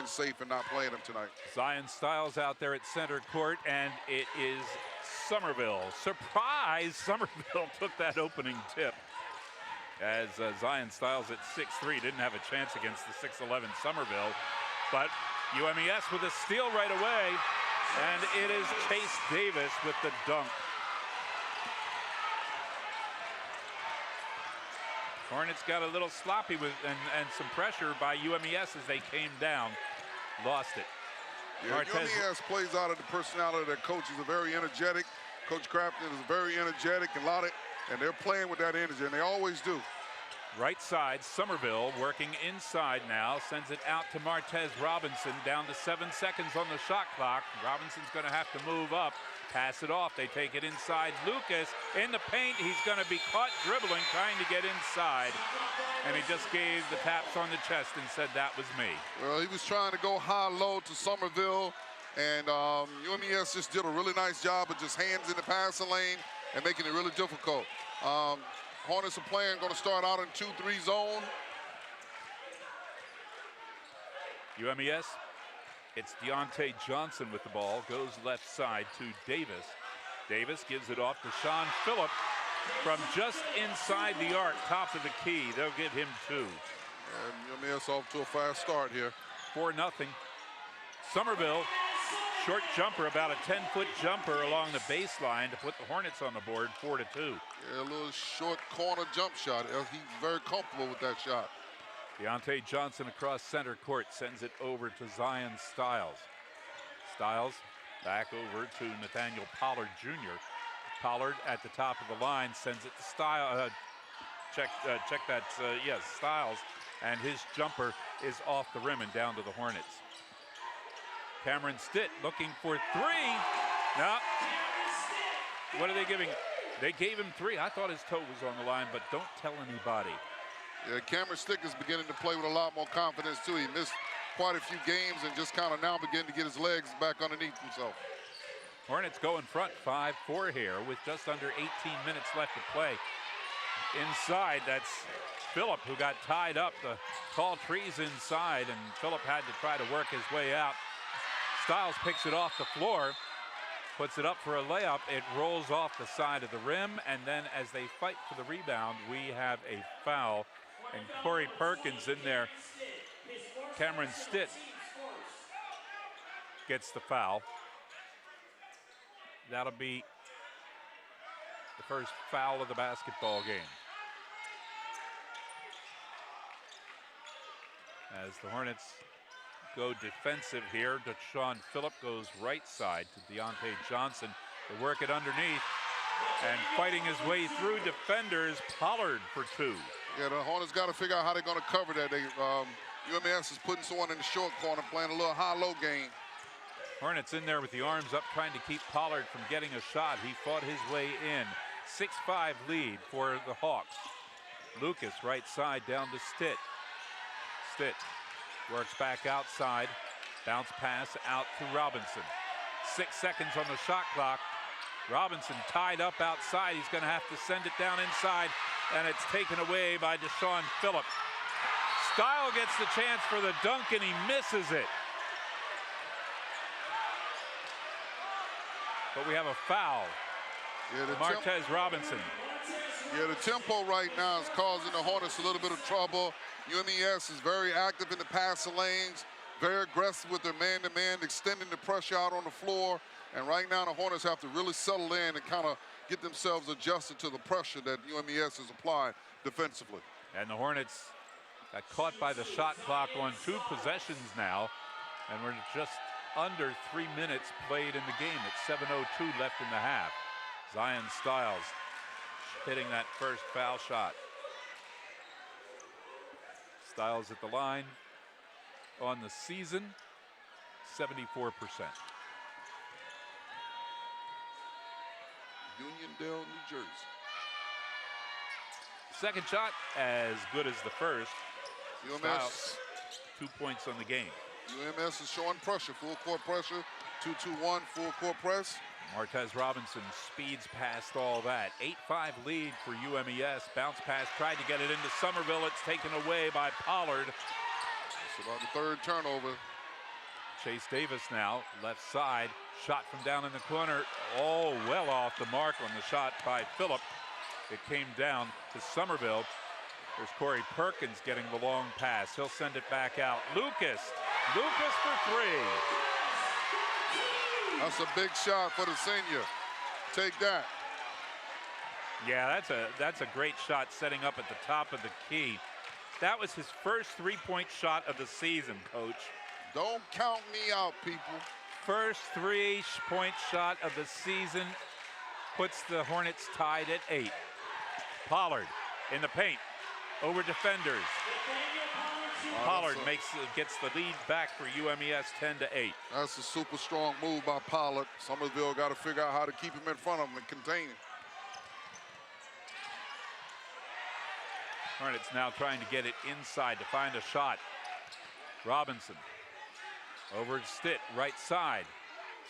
being safe and not playing him tonight. Zion Styles out there at center court, and it is Somerville. Surprise! Somerville took that opening tip. As Zion Styles at 6'3" didn't have a chance against the 6'11" Somerville. But UMES with a steal right away, and it is Chase Davis with the dunk. Hornets got a little sloppy with and some pressure by UMES as they came down. Lost it. Yeah, UMES plays out of the personality of their coaches. Are very energetic. Coach Crafton is very energetic, and they're playing with that energy, and they always do. Right side, Somerville working inside now, sends it out to Martez Robinson, down to 7 seconds on the shot clock. Robinson's going to have to move up, pass it off. They take it inside. Lucas in the paint. He's going to be caught dribbling, trying to get inside, and he just gave the taps on the chest and said that was me. Well, he was trying to go high-low to Somerville, and UMES just did a really nice job of just hands in the passing lane and making it really difficult. Hornets are going to start out in 2-3 zone. UMES, it's Deontay Johnson with the ball, goes left side to Davis. Davis gives it off to Sean Phillip from just inside the arc, top of the key. They'll give him 2. And UMES off to a fast start here. 4-0. Somerville, short jumper, about a 10-foot jumper along the baseline to put the Hornets on the board, 4-2. Yeah, a little short corner jump shot. He's very comfortable with that shot. Deontay Johnson across center court sends it over to Zion Styles. Styles back over to Nathaniel Pollard Jr. Pollard at the top of the line sends it to Styles. Check that, yes, Styles. And his jumper is off the rim and down to the Hornets. Cameron Stitt looking for 3. Now, what are they giving? They gave him 3. I thought his toe was on the line, but don't tell anybody. Yeah, Cameron Stitt is beginning to play with a lot more confidence, too. He missed quite a few games and just kind of now beginning to get his legs back underneath himself. Hornets go in front 5-4 here with just under 18 minutes left to play. Inside, that's Phillip, who got tied up. The tall trees inside, and Phillip had to try to work his way out. Styles picks it off the floor, puts it up for a layup. It rolls off the side of the rim, and then as they fight for the rebound, we have a foul. And Corey Perkins in there. Cameron Stitt gets the foul. That'll be the first foul of the basketball game. As the Hornets go defensive here, Sean Phillip goes right side to Deontay Johnson to work it underneath, and fighting his way through defenders, Pollard for 2. Yeah, the Hornets got to figure out how they're going to cover that. UMES is putting someone in the short corner, playing a little high-low game. Hornets in there with the arms up, trying to keep Pollard from getting a shot. He fought his way in. 6-5 lead for the Hawks. Lucas right side down to Stitt. Stitt works back outside. Bounce pass out to Robinson. 6 seconds on the shot clock. Robinson tied up outside. He's going to have to send it down inside, and it's taken away by Deshaun Phillip. Style gets the chance for the dunk, and he misses it. But we have a foul. Yeah, Martez Robinson. Yeah, the tempo right now is causing the Hornets a little bit of trouble. UMES is very active in the passing lanes, very aggressive with their man-to-man, extending the pressure out on the floor. And right now the Hornets have to really settle in and kind of get themselves adjusted to the pressure that UMES is applying defensively. And the Hornets got caught by the shot clock on 2 possessions now, and we're just under 3 minutes played in the game. It's 7:02 left in the half. Zion Styles hitting that first foul shot. Styles at the line on the season, 74%. Uniondale, New Jersey. Second shot as good as the first. UMS, Styles, 2 points on the game. UMS is showing pressure, full court pressure, 2-2-1, full court press. Martez Robinson speeds past all that. 8-5 lead for UMES. Bounce pass, tried to get it into Somerville. It's taken away by Pollard. It's about the 3rd turnover. Chase Davis now, left side, shot from down in the corner. Oh, well off the mark on the shot by Phillip. It came down to Somerville. There's Corey Perkins getting the long pass. He'll send it back out. Lucas for three. That's a big shot for the senior. Take that. Yeah, that's a great shot setting up at the top of the key. That was his first three-point shot of the season, Coach. Don't count me out, people. First three-point shot of the season puts the Hornets tied at 8. Pollard in the paint over defenders. Pollard gets the lead back for UMES 10-8. That's a super strong move by Pollard. Somerville got to figure out how to keep him in front of him and contain him. Hornets now trying to get it inside to find a shot. Robinson over to Stitt, right side.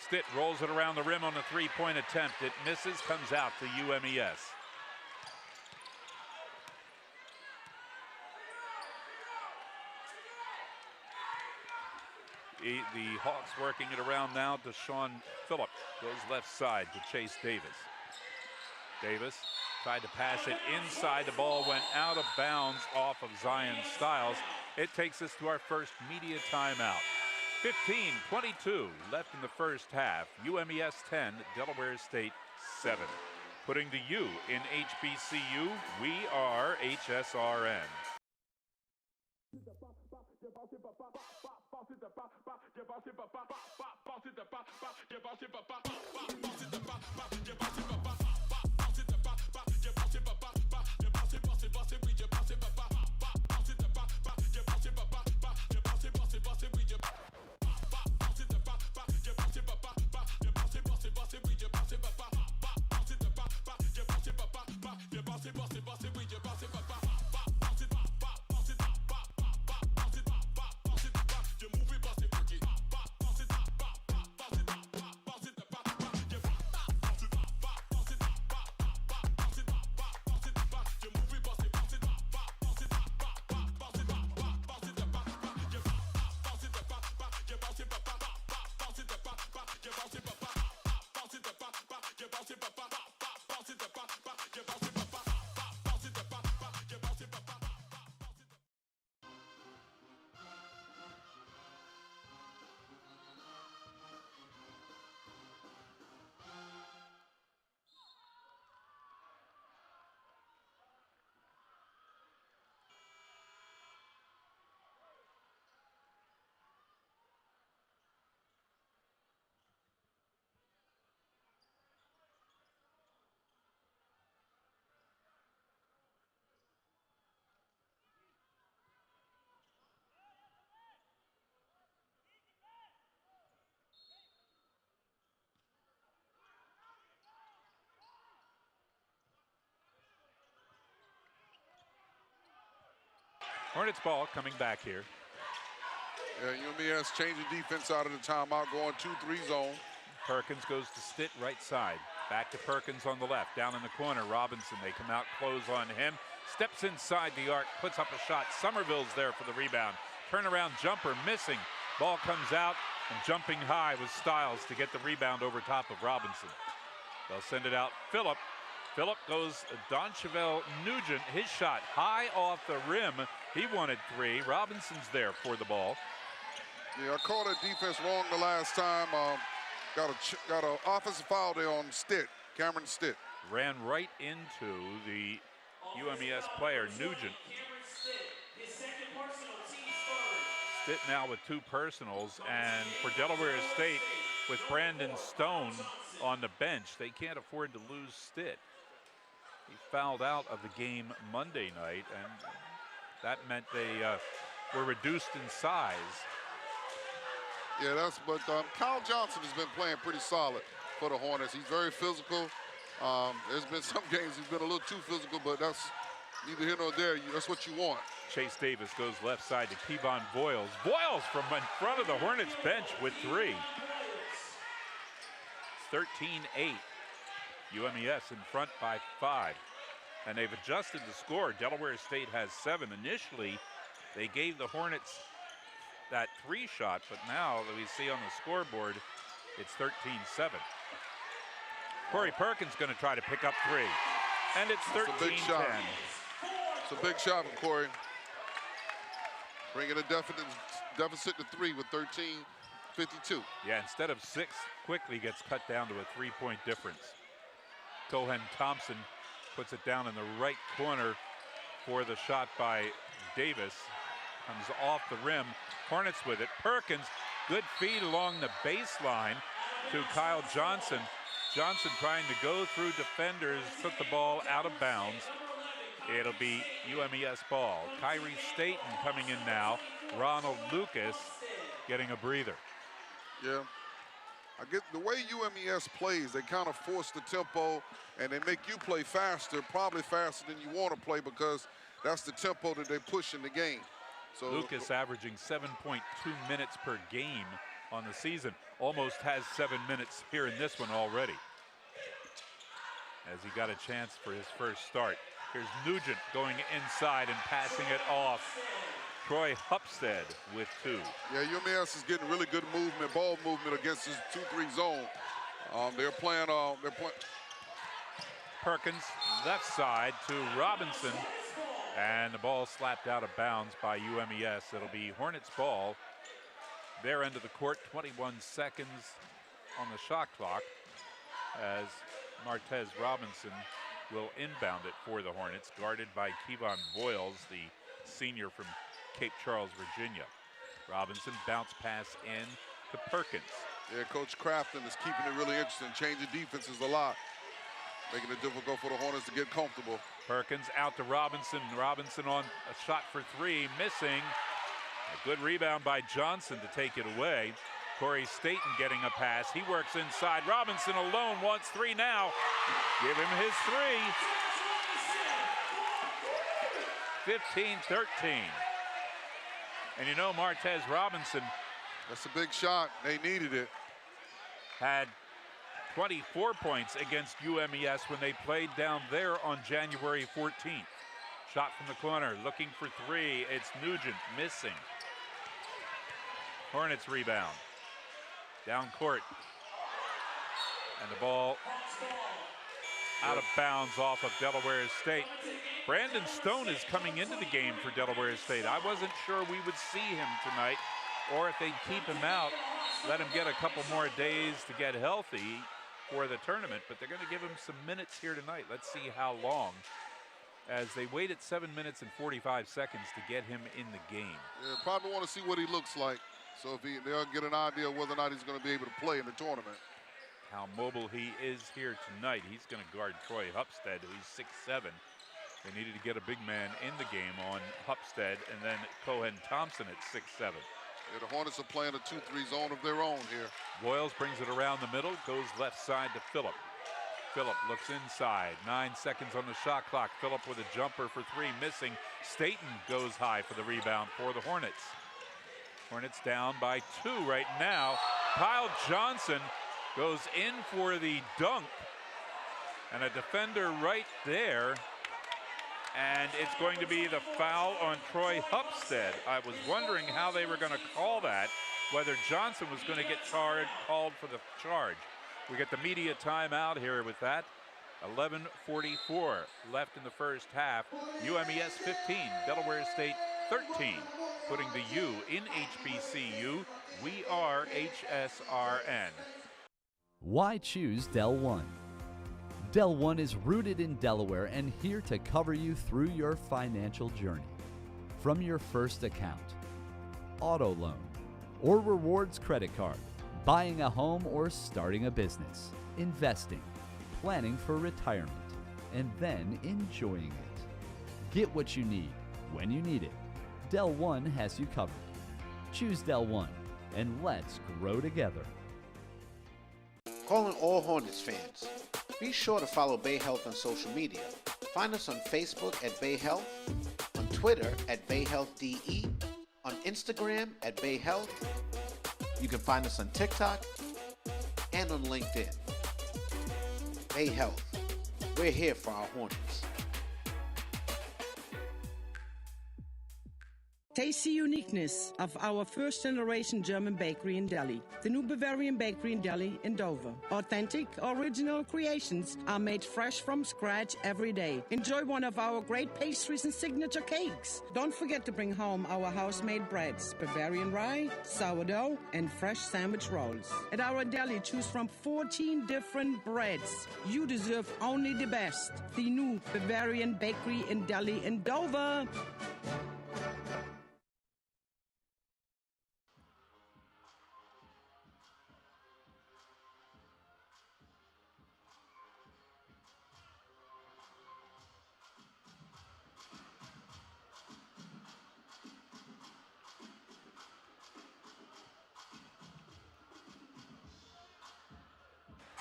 Stitt rolls it around the rim on the three-point attempt. It misses, comes out to UMES. The Hawks working it around now to Sean Phillip. Goes left side to Chase Davis. Davis tried to pass it inside. The ball went out of bounds off of Zion Styles. It takes us to our first media timeout. 15:22 left in the first half. UMES 10, Delaware State 7. Putting the U in HBCU, we are HSRN. Hornets ball coming back here. Yeah, UMES changing defense out of the timeout, going 2-3 zone. Perkins goes to Stitt, right side. Back to Perkins on the left. Down in the corner, Robinson. They come out, close on him. Steps inside the arc, puts up a shot. Somerville's there for the rebound. Turnaround jumper missing. Ball comes out, and jumping high was Styles to get the rebound over top of Robinson. They'll send it out. Phillip goes Donchevelle Nugent. His shot high off the rim. He wanted 3. Robinson's there for the ball. Yeah, I called that defense wrong the last time. Got an offensive foul there on Stitt, Cameron Stitt. Ran right into the UMES player, Nugent. Stitt now with 2 personals, and for Delaware State, with Brandon Stone on the bench, they can't afford to lose Stitt. He fouled out of the game Monday night, and that meant they were reduced in size. Yeah, but Kyle Johnson has been playing pretty solid for the Hornets. He's very physical. There's been some games he's been a little too physical, but that's neither here nor there. That's what you want. Chase Davis goes left side to Kevon Boyles. Boyles from in front of the Hornets bench with 3. 13-8. UMES in front by 5. And they've adjusted the score. Delaware State has 7. Initially, they gave the Hornets that 3 shot, but now that we see on the scoreboard, it's 13-7. Corey Perkins going to try to pick up 3, and it's 13-10. It's a big shot. It's a big shot from Corey. Bringing a deficit to 3 with 13:52. Yeah, instead of 6, quickly gets cut down to a 3-point difference. Cohen Thompson puts it down in the right corner for the shot by Davis. Comes off the rim. Hornets with it. Perkins, good feed along the baseline to Kyle Johnson. Johnson trying to go through defenders, took the ball out of bounds. It'll be UMES ball. Kyrie Staten coming in now. Ronald Lucas getting a breather. Yeah, I get the way UMES plays, they kind of force the tempo and they make you play faster, probably faster than you want to play because that's the tempo that they push in the game. So Lucas averaging 7.2 minutes per game on the season. Almost has 7 minutes here in this one already, as he got a chance for his first start. Here's Nugent going inside and passing it off. Troy Hupstead with 2. Yeah, UMES is getting really good movement, ball movement against this 2-3 zone. They're playing. Perkins left side to Robinson, and the ball slapped out of bounds by UMES. It'll be Hornets ball. Their end of the court, 21 seconds on the shot clock, as Martez Robinson will inbound it for the Hornets, guarded by Kevon Boyles, the senior from Cape Charles, Virginia. Robinson bounce pass in to Perkins. Yeah, Coach Crafton is keeping it really interesting, changing defenses a lot, making it difficult for the Hornets to get comfortable. Perkins out to Robinson. Robinson on a shot for 3, missing. A good rebound by Johnson to take it away. Corey Staten getting a pass. He works inside. Robinson alone wants 3 now. Give him his 3. 15-13. And you know, Martez Robinson, that's a big shot. They needed it. Had 24 points against UMES when they played down there on January 14th. Shot from the corner, looking for 3. It's Nugent, missing. Hornets rebound. Down court. And the ball out of bounds off of Delaware State. Brandon Stone is coming into the game for Delaware State. I wasn't sure we would see him tonight, or if they'd keep him out, let him get a couple more days to get healthy for the tournament, but they're going to give him some minutes here tonight. Let's see how long, as they waited 7 minutes and 45 seconds to get him in the game. Yeah, probably want to see what he looks like, so if they'll get an idea of whether or not he's going to be able to play in the tournament. How mobile he is here tonight. He's going to guard Troy Hupstead, who's 6'7". They needed to get a big man in the game on Hupstead, and then Cohen Thompson at 6'7". Yeah, the Hornets are playing a 2-3 zone of their own here. Boyles brings it around the middle, goes left side to Phillip. Phillip looks inside, 9 seconds on the shot clock. Phillip with a jumper for 3, missing. Staten goes high for the rebound for the Hornets. Hornets down by 2 right now. Kyle Johnson goes in for the dunk, and a defender right there. And it's going to be the foul on Troy Hupstead. I was wondering how they were going to call that, whether Johnson was going to get called for the charge. We get the media timeout here with that. 11:44 left in the first half. UMES 15, Delaware State 13. Putting the U in HBCU. We are HSRN. Why choose Del One? Del One is rooted in Delaware and here to cover you through your financial journey. From your first account, auto loan, or rewards credit card, buying a home or starting a business, investing, planning for retirement, and then enjoying it. Get what you need when you need it. Del One has you covered. Choose Del One, and let's grow together. Calling all Hornets fans. Be sure to follow Bay Health on social media. Find us on Facebook at Bay Health, on Twitter at Bay Health DE, on Instagram at Bay Health. You can find us on TikTok and on LinkedIn. Bay Health. We're here for our Hornets. Taste the uniqueness of our first-generation German bakery in Delhi. The new Bavarian bakery in Delhi in Dover. Authentic, original creations are made fresh from scratch every day. Enjoy one of our great pastries and signature cakes. Don't forget to bring home our house-made breads, Bavarian rye, sourdough, and fresh sandwich rolls. At our deli, choose from 14 different breads. You deserve only the best. The new Bavarian bakery in Delhi in Dover.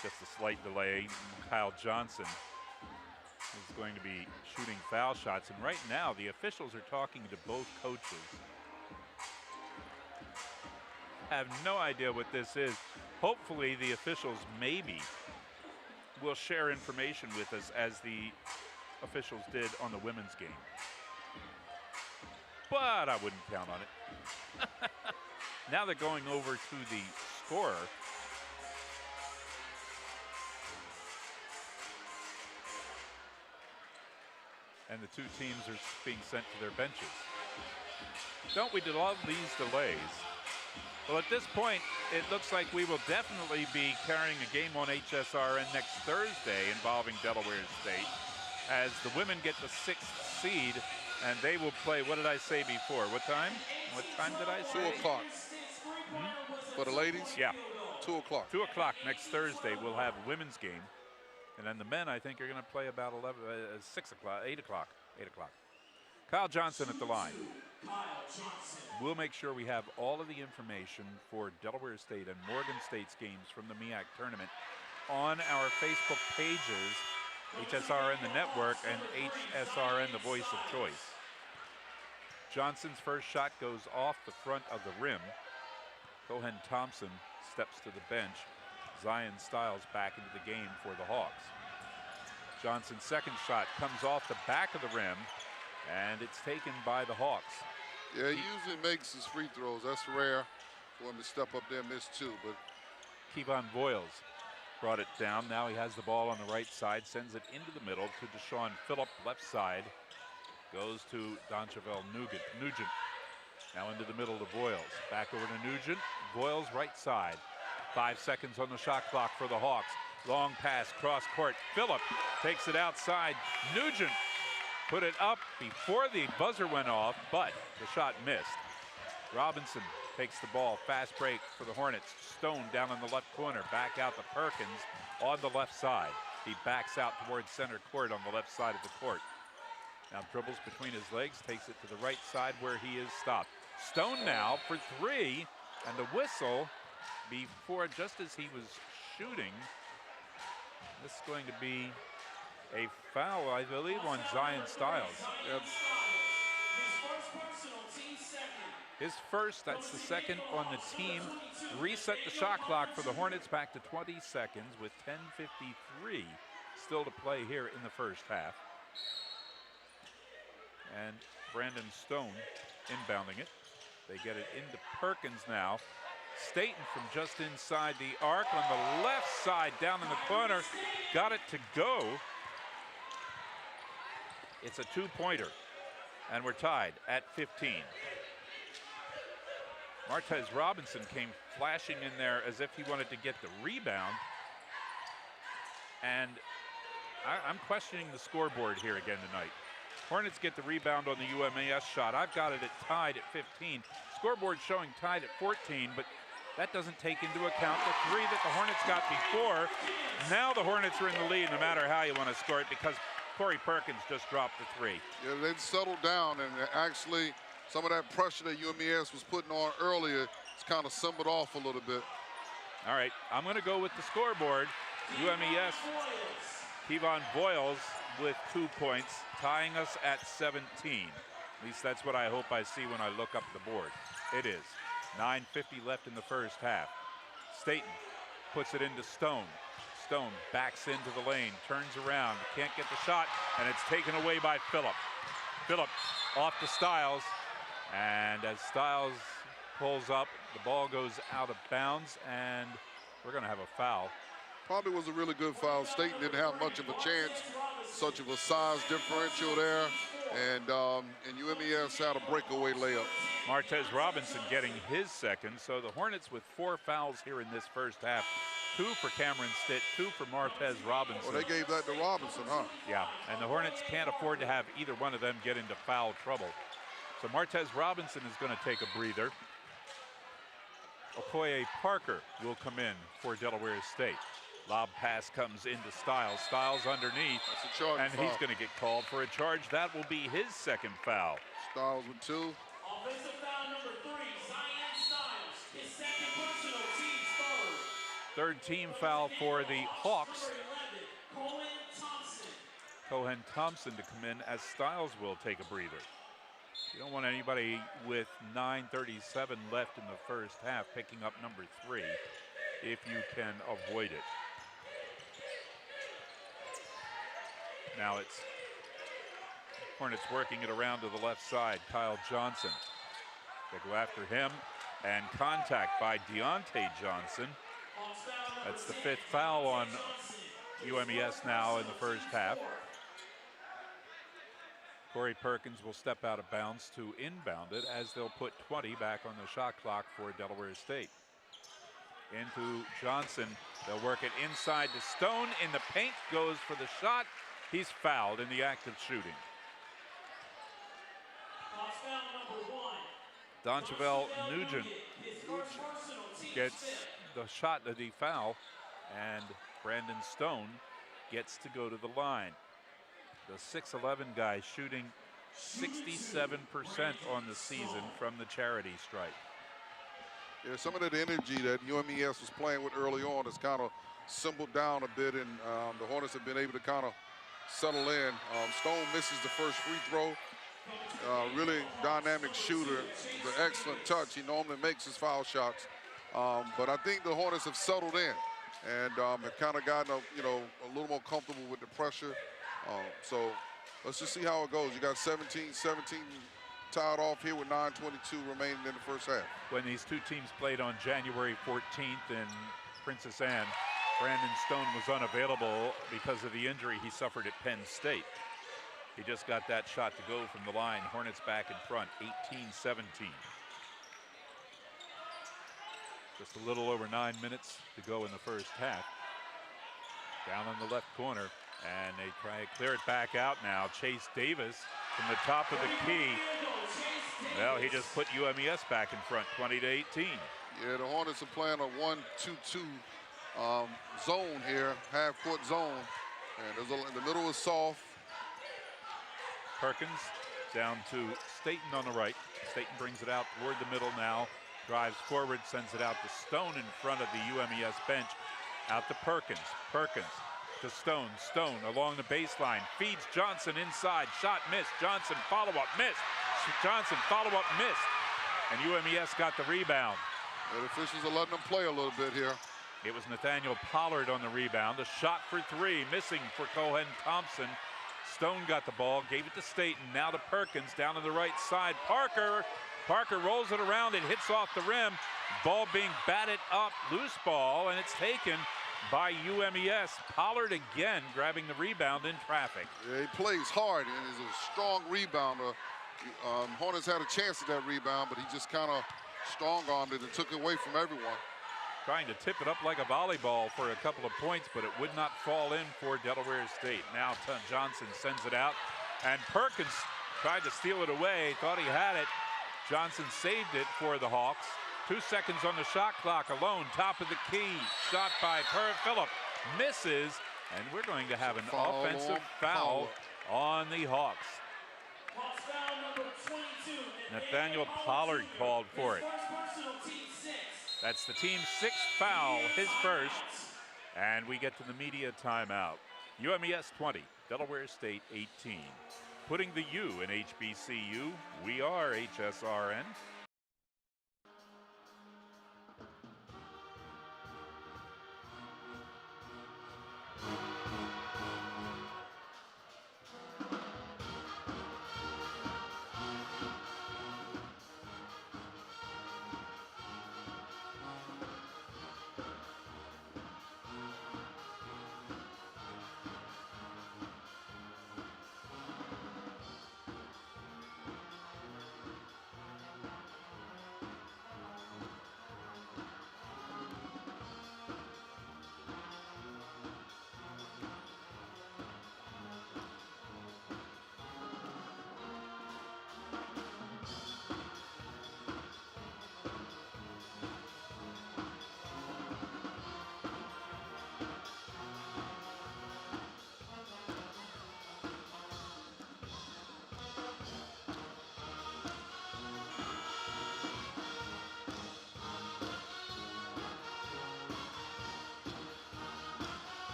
Just a slight delay. Kyle Johnson is going to be shooting foul shots. And right now, the officials are talking to both coaches. I have no idea what this is. Hopefully, the officials maybe will share information with us as the officials did on the women's game. But I wouldn't count on it. Now they're going over to the scorer. And the two teams are being sent to their benches. Don't we love these delays? Well, at this point, it looks like we will definitely be carrying a game on HSRN next Thursday involving Delaware State, as the women get the 6th seed, and they will play, what did I say before? What time? What time did I say? 2 o'clock. For the ladies? Yeah. 2 o'clock. 2 o'clock next Thursday, we'll have a women's game. And then the men, I think, are going to play about 6 o'clock, 8 o'clock, 8 o'clock. Kyle Johnson at the line. We'll make sure we have all of the information for Delaware State and Morgan State's games from the MEAC tournament on our Facebook pages, HSRN the Network and HSRN the Voice of Choice. Johnson's first shot goes off the front of the rim. Cohen Thompson steps to the bench. Zion Styles back into the game for the Hawks. Johnson's second shot comes off the back of the rim, and it's taken by the Hawks. Yeah, he usually makes his free throws. That's rare for him to step up there and miss two. But Kevon Voiles brought it down. Now he has the ball on the right side, sends it into the middle to Deshaun Phillip, left side. Goes to Donchevelle Nugent. Now into the middle to Voiles. Back over to Nugent. Voiles right side. 5 seconds on the shot clock for the Hawks. Long pass, cross court. Phillip takes it outside. Nugent put it up before the buzzer went off, but the shot missed. Robinson takes the ball. Fast break for the Hornets. Stone down in the left corner. Back out to Perkins on the left side. He backs out towards center court on the left side of the court. Now dribbles between his legs, takes it to the right side where he is stopped. Stone now for three, and the whistle before, just as he was shooting. This is going to be a foul, I believe, on Zion Styles. Yep. His first, that's the second on the team. Reset the shot clock for the Hornets back to 20 seconds with 10:53 still to play here in the first half. And Brandon Stone inbounding it. They get it into Perkins now. Staten from just inside the arc on the left side, down in the corner. Got it to go. It's a two-pointer, and we're tied at 15. Martez Robinson came flashing in there as if he wanted to get the rebound. And I'm questioning the scoreboard here again tonight. Hornets get the rebound on the UMES shot. I've got it tied at 15. Scoreboard showing tied at 14, but that doesn't take into account the three that the Hornets got before. Now the Hornets are in the lead no matter how you want to score it, because Corey Perkins just dropped the three. Yeah, they've settled down, and actually some of that pressure that UMES was putting on earlier, it's kind of simmered off a little bit. All right, I'm going to go with the scoreboard. UMES, Kevon Voiles with 2 points, tying us at 17. At least that's what I hope I see when I look up the board. It is. 9:50 left in the first half. Staten puts it into Stone. Stone backs into the lane, turns around, can't get the shot, and it's taken away by Phillip. Phillip off to Styles. And as Styles pulls up, the ball goes out of bounds, and we're going to have a foul. Probably was a really good foul. Staten didn't have much of a chance, such of a size differential there, and UMES had a breakaway layup. Martez Robinson getting his second, so the Hornets with 4 fouls here in this first half. 2 for Cameron Stitt, 2 for Martez Robinson. Well, they gave that to Robinson, huh? Yeah, and the Hornets can't afford to have either one of them get into foul trouble. So Martez Robinson is going to take a breather. Okoye Parker will come in for Delaware State. Lob pass comes into Styles. Styles underneath, That's a charge and foul. he's going to get called for a charge. That will be his second foul. Styles with 2. Offensive foul number 3, Zion Styles. His second personal, team's third. Third team foul for the Hawks. Number 11, Cohen Thompson to come in as Styles will take a breather. You don't want anybody with 9:37 left in the first half picking up number 3 if you can avoid it. Now it's Hornets working it around to the left side. Kyle Johnson. They go after him, and contact by Deontay Johnson. That's the 5th foul on UMES now in the first half. Corey Perkins will step out of bounds to inbound it as they'll put 20 back on the shot clock for Delaware State. Into Johnson. They'll work it inside to Stone. In the paint, goes for the shot. He's fouled in the act of shooting. Donchevel Nugent gets the shot, the foul, and Brandon Stone gets to go to the line. The 6'11" guy shooting 67% on the season from the charity stripe. Yeah, some of that energy that UMES was playing with early on has kind of simmered down a bit, and the Hornets have been able to kind of settle in. Stone misses the first free throw. Really dynamic shooter, the excellent touch. He normally makes his foul shots, but I think the Hornets have settled in and have kind of gotten a little more comfortable with the pressure. So let's just see how it goes. You got 17 tied off here with 9:22 remaining in the first half. When these two teams played on January 14th in Princess Anne, Brandon Stone was unavailable because of the injury he suffered at Penn State. He just got that shot to go from the line. Hornets back in front, 18-17. Just a little over 9 minutes to go in the first half. Down in the left corner, and they try to clear it back out now. Chase Davis from the top of the key. Well, he just put UMES back in front, 20-18. Yeah, the Hornets are playing a 1-2-2 zone here, half-court zone. And the middle is soft. Perkins down to Staten on the right. Staten brings it out toward the middle now. Drives forward, sends it out to Stone in front of the UMES bench. Out to Perkins. Perkins to Stone. Stone along the baseline. Feeds Johnson inside. Shot missed. Johnson follow-up missed. Johnson follow-up missed. And UMES got the rebound. Yeah, the officials are letting them play a little bit here. It was Nathaniel Pollard on the rebound. A shot for 3, missing for Cohen Thompson. Stone got the ball, gave it to Staten. Now to Perkins down to the right side. Parker rolls it around. It hits off the rim. Ball being batted up, loose ball, and it's taken by UMES. Pollard again grabbing the rebound in traffic. Yeah, he plays hard and is a strong rebounder. Hornets had a chance at that rebound, but he just kind of strong-armed it and took it away from everyone. Trying to tip it up like a volleyball for a couple of points, but it would not fall in for Delaware State. Now Johnson sends it out, and Perkins tried to steal it away, thought he had it. Johnson saved it for the Hawks. 2 seconds on the shot clock alone, top of the key. Shot by Phillip, misses, and we're going to have an offensive foul on the Hawks. Nathaniel Pollard called for it. That's the team's 6th foul, his first, and we get to the media timeout. UMES 20, Delaware State 18. Putting the U in HBCU, we are HSRN.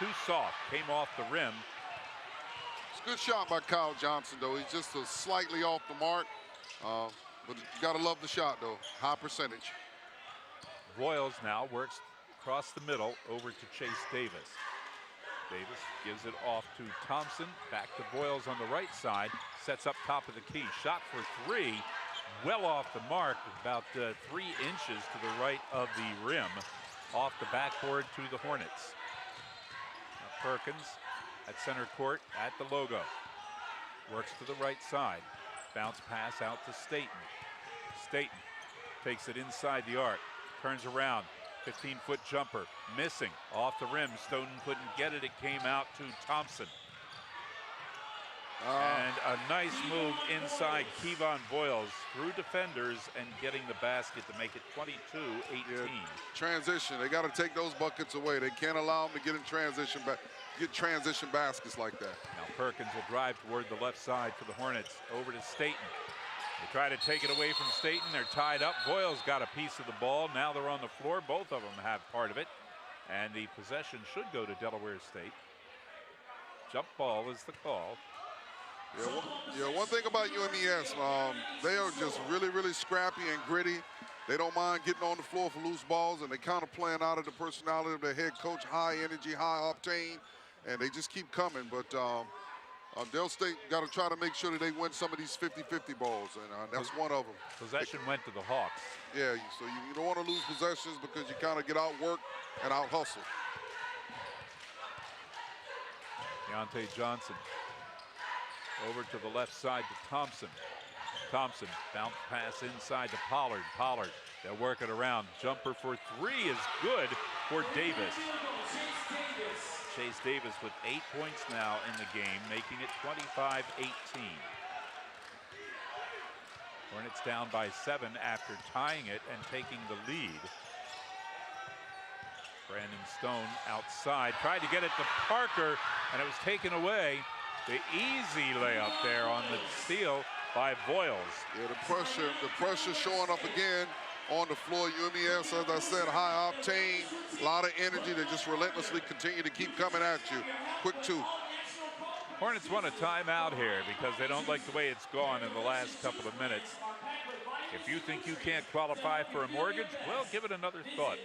too soft, came off the rim. It's a good shot by Kyle Johnson, though. He's just slightly off the mark. But you got to love the shot, though. High percentage. Voiles now works across the middle over to Chase Davis. Davis gives it off to Thompson. Back to Voiles on the right side. Sets up top of the key. Shot for three. Well off the mark. About 3 inches to the right of the rim. Off the backboard to the Hornets. Now Perkins at center court at the logo. Works to the right side. Bounce pass out to Staten. Staten takes it inside the arc. Turns around. 15-foot jumper. Missing. Off the rim. Stoughton couldn't get it. It came out to Thompson. And a nice move inside Kevon Voiles through defenders and getting the basket to make it 22-18. Yeah, transition. They got to take those buckets away. They can't allow them to get in transition, get transition baskets like that. Now Perkins will drive toward the left side for the Hornets. Over to Staten. They try to take it away from Staten. They're tied up. Voiles got a piece of the ball. Now they're on the floor. Both of them have part of it. And the possession should go to Delaware State. Jump ball is the call. Yeah, one thing about UMES, they are just really, really scrappy and gritty. They don't mind getting on the floor for loose balls, and they kind of playing out of the personality of their head coach, high energy, high octane, and they just keep coming. But Del State got to try to make sure that they win some of these 50-50 balls, and that's one of them. Possession went to the Hawks. Yeah, so you don't want to lose possessions because you kind of get out-worked and out-hustled. Deontay Johnson. Over to the left side to Thompson. Thompson, bounce pass inside to Pollard. Pollard, they'll work it around. Jumper for three is good for Davis. Chase Davis with 8 points now in the game, making it 25-18. Hornets down by 7 after tying it and taking the lead. Brandon Stone outside, tried to get it to Parker, and it was taken away. The easy layup there on the steal by Voiles. Yeah, the pressure showing up again on the floor. UMES, as I said, high octane, a lot of energy. They just relentlessly continue to keep coming at you. Quick two. Hornets want a timeout here because they don't like the way it's gone in the last couple of minutes. If you think you can't qualify for a mortgage, well, give it another thought.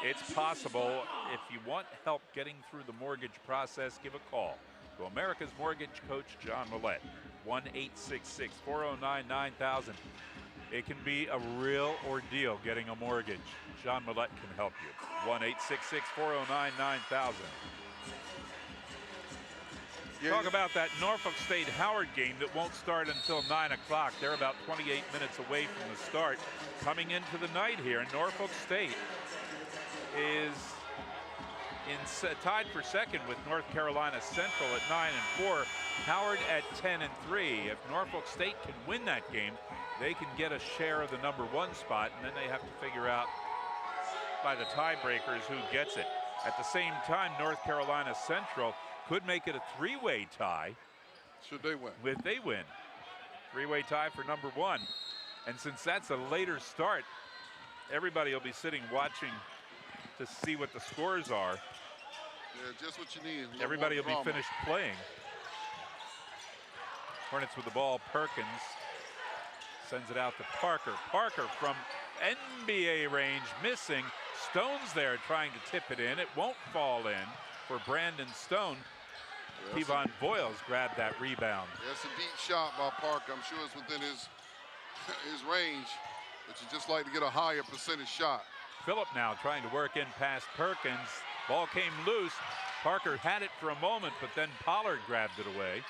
It's possible. If you want help getting through the mortgage process, give a call to America's Mortgage Coach, John Millette, 1-866-409-9000. It can be a real ordeal getting a mortgage. John Millette can help you. 1-866-409-9000. Talk about that Norfolk State Howard game that won't start until 9 o'clock. They're about 28 minutes away from the start. Coming into the night here, Norfolk State is tied for second with North Carolina Central at 9-4. Howard at 10-3. If Norfolk State can win that game, they can get a share of the #1 spot, and then they have to figure out by the tiebreakers who gets it. At the same time, North Carolina Central could make it a three-way tie. Should they win? If they win. Three-way tie for #1. And since that's a later start, everybody will be sitting watching to see what the scores are. Yeah, just what you need. Everybody will be finished playing. Hornets with the ball. Perkins sends it out to Parker. Parker from NBA range, missing. Stone's there trying to tip it in. It won't fall in for Brandon Stone. Kevon Voiles grabbed that rebound. That's a deep shot by Parker. I'm sure it's within his range, but you just like to get a higher percentage shot. Phillip now trying to work in past Perkins. Ball came loose. Parker had it for a moment, but then Pollard grabbed it away.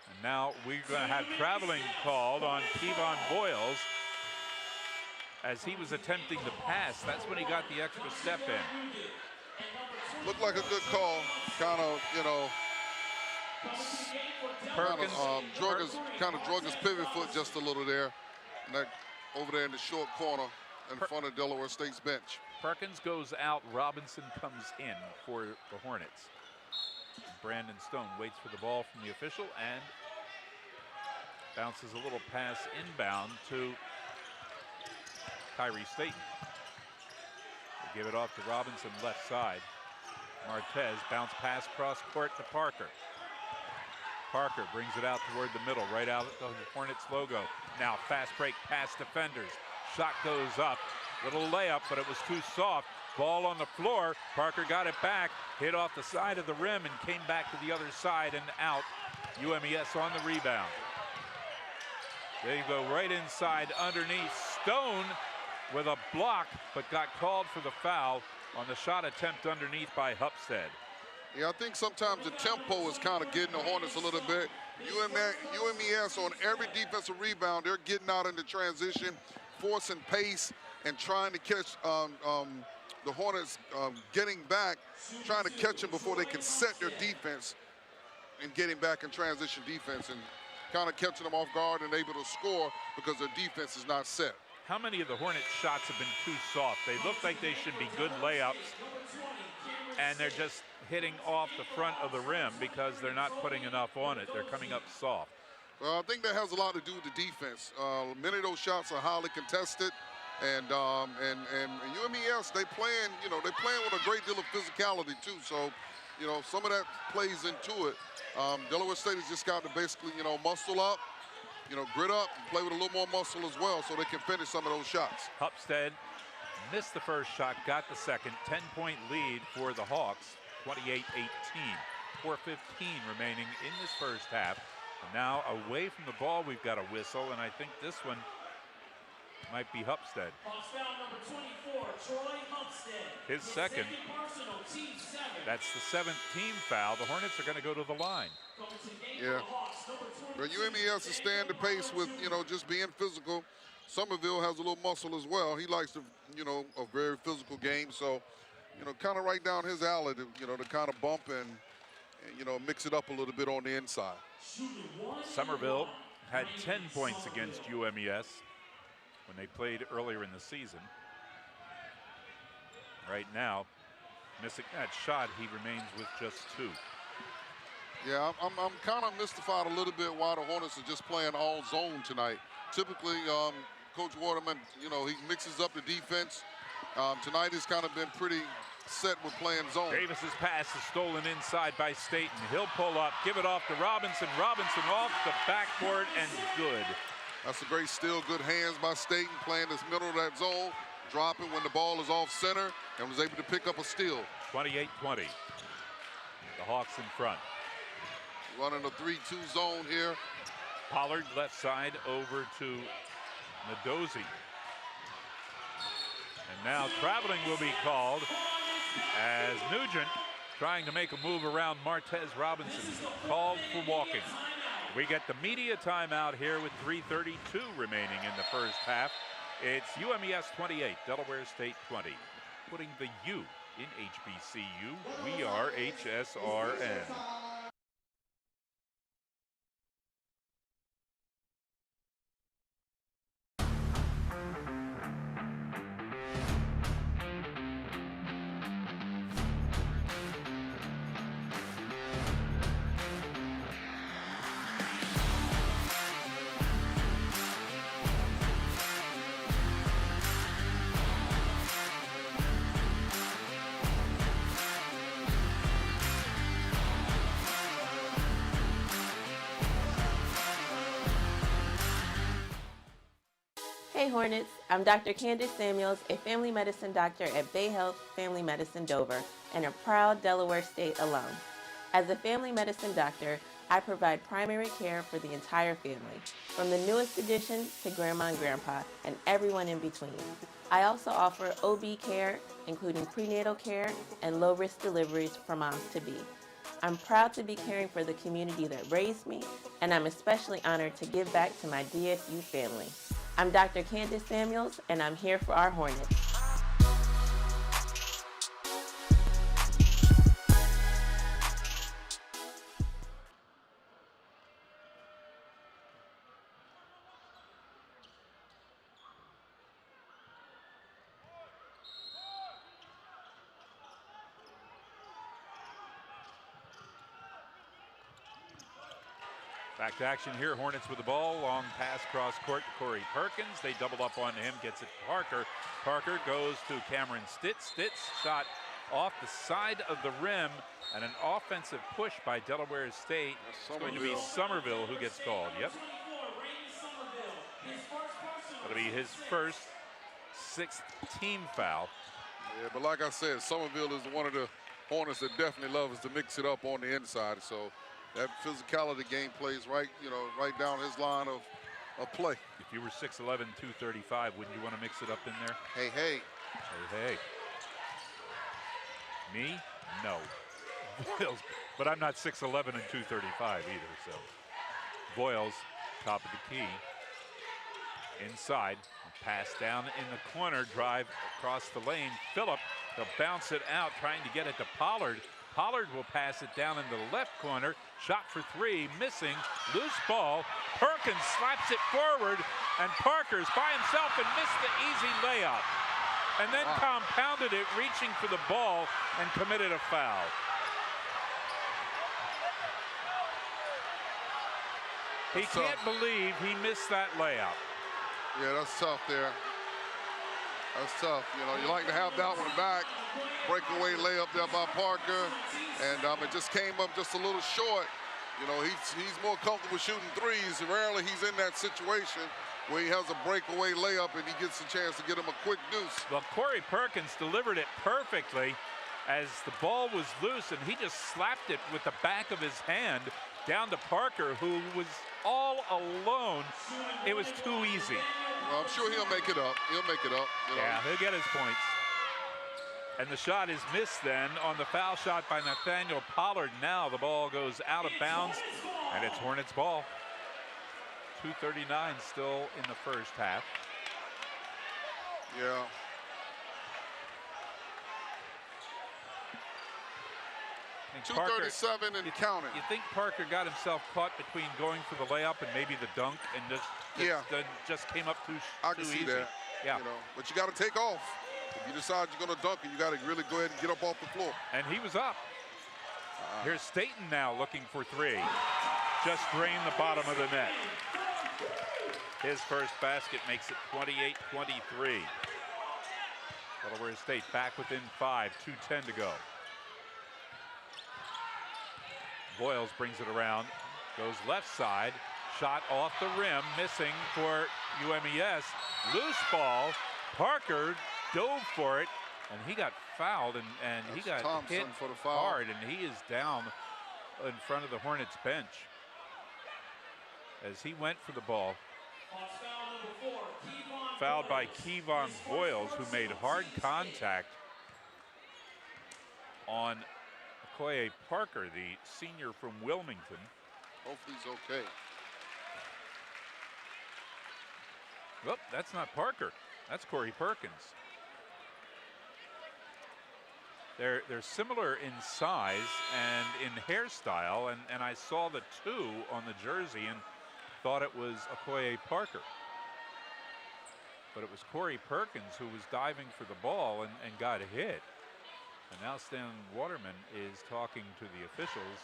And now we're going to have traveling called on Kevon Voiles as he was attempting to pass. That's when he got the extra step in. Looked like a good call. Kind of, you know, Perkins drug his pivot foot just a little there. And that over there in the short corner in front of Delaware State's bench. Perkins goes out. Robinson comes in for the Hornets. Brandon Stone waits for the ball from the official and bounces a little pass inbound to Kyrie Staten. They give it off to Robinson left side. Martez bounce pass cross court to Parker. Parker brings it out toward the middle, right out of the Hornets logo. Now fast break past defenders. Shot goes up. Little layup, but it was too soft. Ball on the floor. Parker got it back, hit off the side of the rim and came back to the other side and out. UMES on the rebound. They go right inside underneath. Stone with a block, but got called for the foul on the shot attempt underneath by Hupstead. Yeah, I think sometimes the tempo is kind of getting the Hornets a little bit. UMES on every defensive rebound, they're getting out into transition, forcing pace, and trying to catch the Hornets getting back, trying to catch them before they can set their defense and getting back in transition defense and kind of catching them off guard and able to score because their defense is not set. How many of the Hornets shots have been too soft? They look like they should be good layups, and they're just hitting off the front of the rim because they're not putting enough on it. They're coming up soft. Well, I think that has a lot to do with the defense. Many of those shots are highly contested, and UMES, they're playing with a great deal of physicality too. So, some of that plays into it. Delaware State has just got to basically, muscle up, grit up, and play with a little more muscle as well, so they can finish some of those shots. Hupstead missed the first shot, got the second. 10-point lead for the Hawks, 28-18. 4:15 remaining in this first half. And now away from the ball, we've got a whistle, and I think this one might be Hupstead. Hawks foul number 24, Troy Hupstead. His second. Personal, team 7. That's the 7th team foul. The Hornets are going to go to the line. Yeah. But UMES is staying the pace with, just being physical. Somerville has a little muscle as well. He likes to, a very physical game. So, kind of right down his alley to, to kind of bump and mix it up a little bit on the inside. Somerville had 10 points against UMES when they played earlier in the season. Right now, missing that shot, he remains with just 2. Yeah, I'm kind of mystified a little bit why the Hornets are just playing all zone tonight. Typically, Coach Waterman, he mixes up the defense. Tonight has kind of been pretty set with playing zone. Davis's pass is stolen inside by Staten. He'll pull up, give it off to Robinson. Robinson off the backboard and good. That's a great steal, good hands by Staten, playing this middle of that zone, dropping when the ball is off center, and was able to pick up a steal. 28-20. The Hawks in front. Running a 3-2 zone here. Pollard left side over to Nadozi. And now traveling will be called as Nugent trying to make a move around Martez Robinson, called for walking. We get the media timeout here with 3:32 remaining in the first half. It's UMES 28, Delaware State 20. Putting the U in HBCU. We are HSRN. Hey Hornets, I'm Dr. Candace Samuels, a family medicine doctor at Bay Health Family Medicine Dover and a proud Delaware State alum. As a family medicine doctor, I provide primary care for the entire family, from the newest addition to grandma and grandpa and everyone in between. I also offer OB care, including prenatal care and low-risk deliveries for moms to be. I'm proud to be caring for the community that raised me, and I'm especially honored to give back to my DSU family. I'm Dr. Candace Samuels, and I'm here for our Hornets. Back to action here. Hornets with the ball. Long pass cross court to Corey Perkins. They double up on him. Gets it to Parker. Parker goes to Cameron Stitz. Stitz shot off the side of the rim, and an offensive push by Delaware State. It's going to be Somerville who gets called. Yep. That'll be his first 6th team foul. Yeah, but like I said, Somerville is one of the Hornets that definitely loves to mix it up on the inside. So that physicality game plays right, right down his line of play. If you were 6'11", 235, wouldn't you want to mix it up in there? Hey, hey. Hey, hey. Me? No. Boyles, but I'm not 6'11" and 235 either, so. Boyles, top of the key. Inside, pass down in the corner, drive across the lane. Phillip, they'll bounce it out, trying to get it to Pollard. Pollard will pass it down into the left corner. Shot for 3, missing. Loose ball. Perkins slaps it forward, and Parker's by himself and missed the easy layup. And then compounded it, reaching for the ball, and committed a foul. He can't believe he missed that layup. Yeah, that's tough there. That's tough. You like to have that one back. Breakaway layup there by Parker. And it just came up just a little short. He's more comfortable shooting threes. Rarely he's in that situation where he has a breakaway layup and he gets a chance to get him a quick deuce. Well, Corey Perkins delivered it perfectly as the ball was loose, and he just slapped it with the back of his hand down to Parker, who was all alone. It was too easy. Well, I'm sure he'll make it up. He'll make it up. Yeah, he'll get his points. And the shot is missed then on the foul shot by Nathaniel Pollard. Now the ball goes out of bounds, and it's Hornets ball. 2:39 still in the first half. Yeah. Parker, 2:37 and counting. You think Parker got himself caught between going for the layup and maybe the dunk, and just came up too easy? I can see that. Yeah. But you got to take off. If you decide you're going to dunk it, you got to really go ahead and get up off the floor. And he was up. Here's Staten now looking for 3. Just drained the bottom of the net. His first basket makes it 28-23. Delaware State back within 5, 2:10 to go. Boyles brings it around, goes left side, shot off the rim, missing for UMES. Loose ball, Parker dove for it, and he got fouled, and he got Thompson hit for the foul. hard, and he is down in front of the Hornets bench as he went for the ball. Fouled by Kevon Boyles, who made hard contact on Okoye Parker, the senior from Wilmington. Hopefully he's okay. Well, that's not Parker. That's Corey Perkins. They're similar in size and in hairstyle, and I saw the 2 on the jersey and thought it was Okoye Parker. But it was Corey Perkins who was diving for the ball and got hit. And now Stan Waterman is talking to the officials.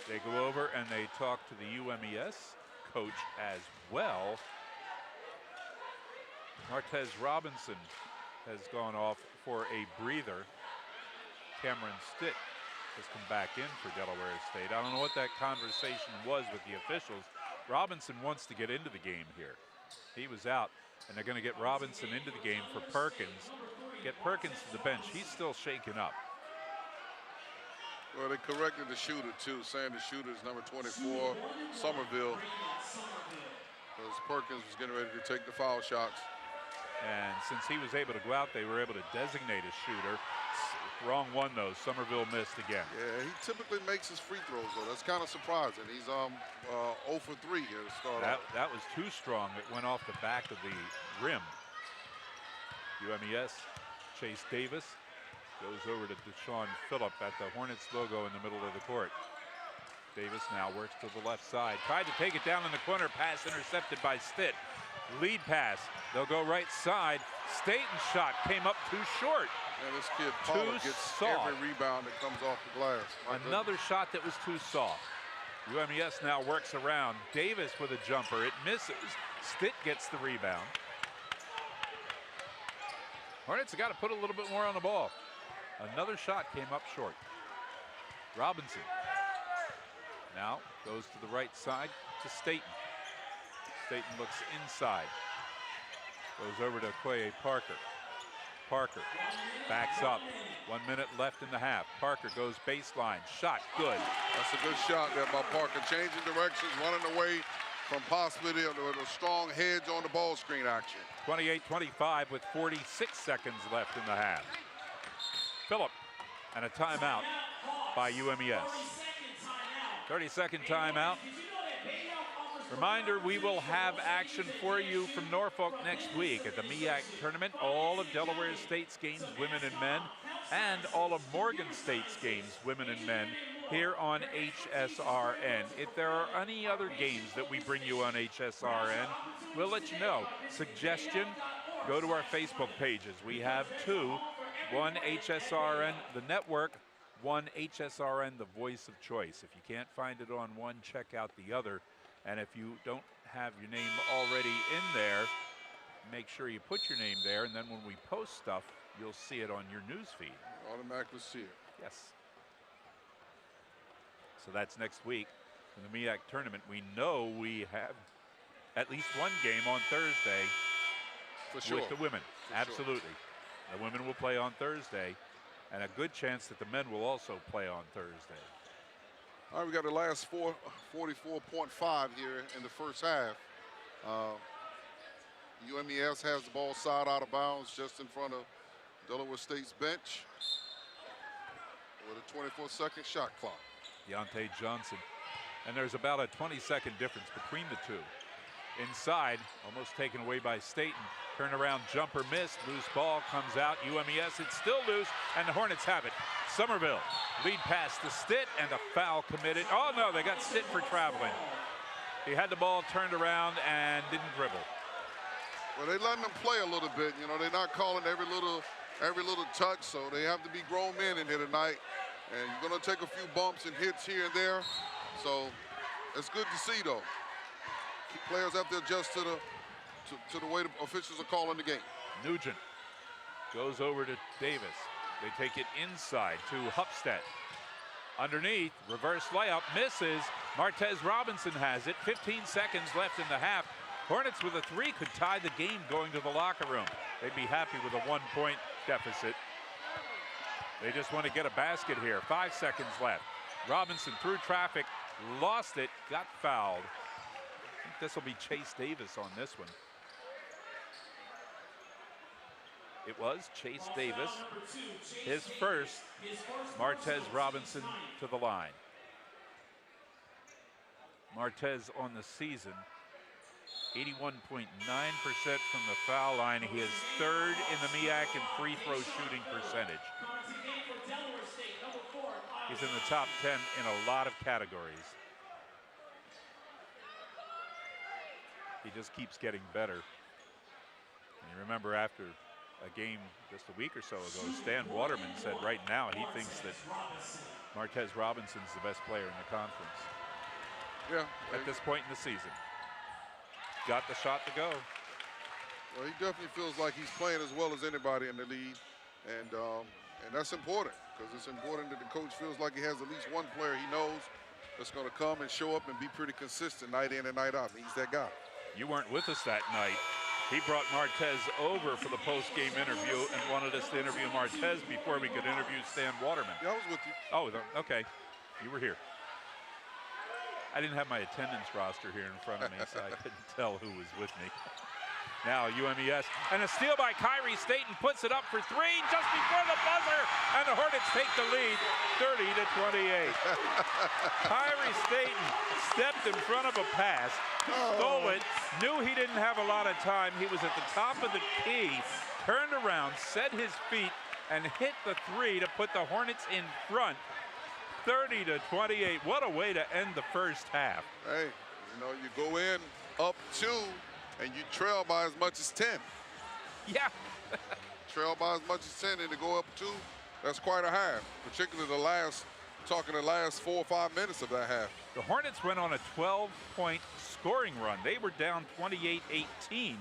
They go over and they talk to the UMES coach as well. Martez Robinson has gone off for a breather. Cameron Stitt has come back in for Delaware State. I don't know what that conversation was with the officials. Robinson wants to get into the game here. He was out, and they're going to get Robinson into the game for Perkins. Get Perkins to the bench. He's still shaken up. Well, they corrected the shooter, too, saying the shooter is number 24, Somerville, because Perkins was getting ready to take the foul shots. And since he was able to go out, they were able to designate a shooter. Wrong one, though. Somerville missed again. Yeah, he typically makes his free throws, though. That's kind of surprising. He's 0 for 3 here to start off. That was too strong. It went off the back of the rim. UMES, Chase Davis goes over to Deshaun Phillip at the Hornets logo in the middle of the court. Davis now works to the left side. Tried to take it down in the corner. Pass intercepted by Stitt. Lead pass. They'll go right side. Staten's shot came up too short. And this kid Pollard gets every rebound that comes off the glass. Another shot that was too soft. UMES now works around. Davis with a jumper. It misses. Stitt gets the rebound. Hornets have got to put a little bit more on the ball. Another shot came up short. Robinson now goes to the right side to Staten. Staten looks inside. Goes over to Quay Parker. Parker backs up. 1 minute left in the half. Parker goes baseline. Shot good. That's a good shot there by Parker. Changing directions, running away from possibility of a strong hedge on the ball screen action. 28-25 with 46 seconds left in the half. Phillip, and a timeout by UMES. 30-second timeout. Reminder, we will have action for you from Norfolk next week at the MEAC tournament. All of Delaware State's games, women and men, and all of Morgan State's games, women and men, here on HSRN. If there are any other games that we bring you on HSRN, we'll let you know. Suggestion, go to our Facebook pages. We have two. One HSRN, the network, one HSRN, the voice of choice. If you can't find it on one, check out the other. And if you don't have your name already in there, make sure you put your name there, and then when we post stuff, you'll see it on your news feed. Automatically see it. Yes. So that's next week in the MEAC tournament. We know we have at least one game on Thursday For sure. with the women. For Absolutely. Sure. The women will play on Thursday, and a good chance that the men will also play on Thursday. All right, we got the last 44.5 here in the first half. UMES has the ball side out of bounds just in front of Delaware State's bench with a 24-second shot clock. Deontay Johnson. And there's about a 20-second difference between the two. Inside, almost taken away by Staten. Turnaround jumper missed. Loose ball comes out. UMES, it's still loose, and the Hornets have it. Somerville lead pass to Stitt, and a foul committed. Oh no, they got Stitt for traveling. He had the ball turned around and didn't dribble. Well, they're letting them play a little bit. You know, they're not calling every little touch, so they have to be grown men in here tonight. And you're going to take a few bumps and hits here and there. So it's good to see, though. Players have to adjust to the way the officials are calling the game. Nugent goes over to Davis. They take it inside to Hupstead. Underneath, reverse layup, misses. Martez Robinson has it. 15 seconds left in the half. Hornets with a three could tie the game going to the locker room. They'd be happy with a 1-point deficit. They just want to get a basket here. 5 seconds left. Robinson through traffic, lost it, got fouled. I think this will be Chase Davis on this one. It was Chase Davis, his first. Martez Robinson to the line. Martez on the season, 81.9% from the foul line. He is third in the MEAC in free throw shooting percentage. He's in the top 10 in a lot of categories. He just keeps getting better. And you remember after a game just a week or so ago, Stan Waterman said right now he thinks that Martez Robinson's the best player in the conference. Yeah. At this point in the season. Got the shot to go. Well, he definitely feels like he's playing as well as anybody in the league. And that's important, because it's important that the coach feels like he has at least one player he knows that's going to come and show up and be pretty consistent night in and night out. He's that guy. You weren't with us that night. He brought Martez over for the post-game interview and wanted us to interview Martez before we could interview Stan Waterman. Yeah, I was with you. Oh, okay. You were here. I didn't have my attendance roster here in front of me, so I couldn't tell who was with me. Now UMES, and a steal by Kyrie Staten puts it up for three just before the buzzer, and the Hornets take the lead, 30-28. Kyrie Staten stepped in front of a pass, stole it, knew he didn't have a lot of time. He was at the top of the key, turned around, set his feet, and hit the three to put the Hornets in front, 30-28. What a way to end the first half. Hey, you know, you go in up 2, and you trail by as much as 10. Yeah. Trail by as much as 10 and to go up 2, that's quite a half, particularly the last 4 or 5 minutes of that half. The Hornets went on a 12-point scoring run. They were down 28-18.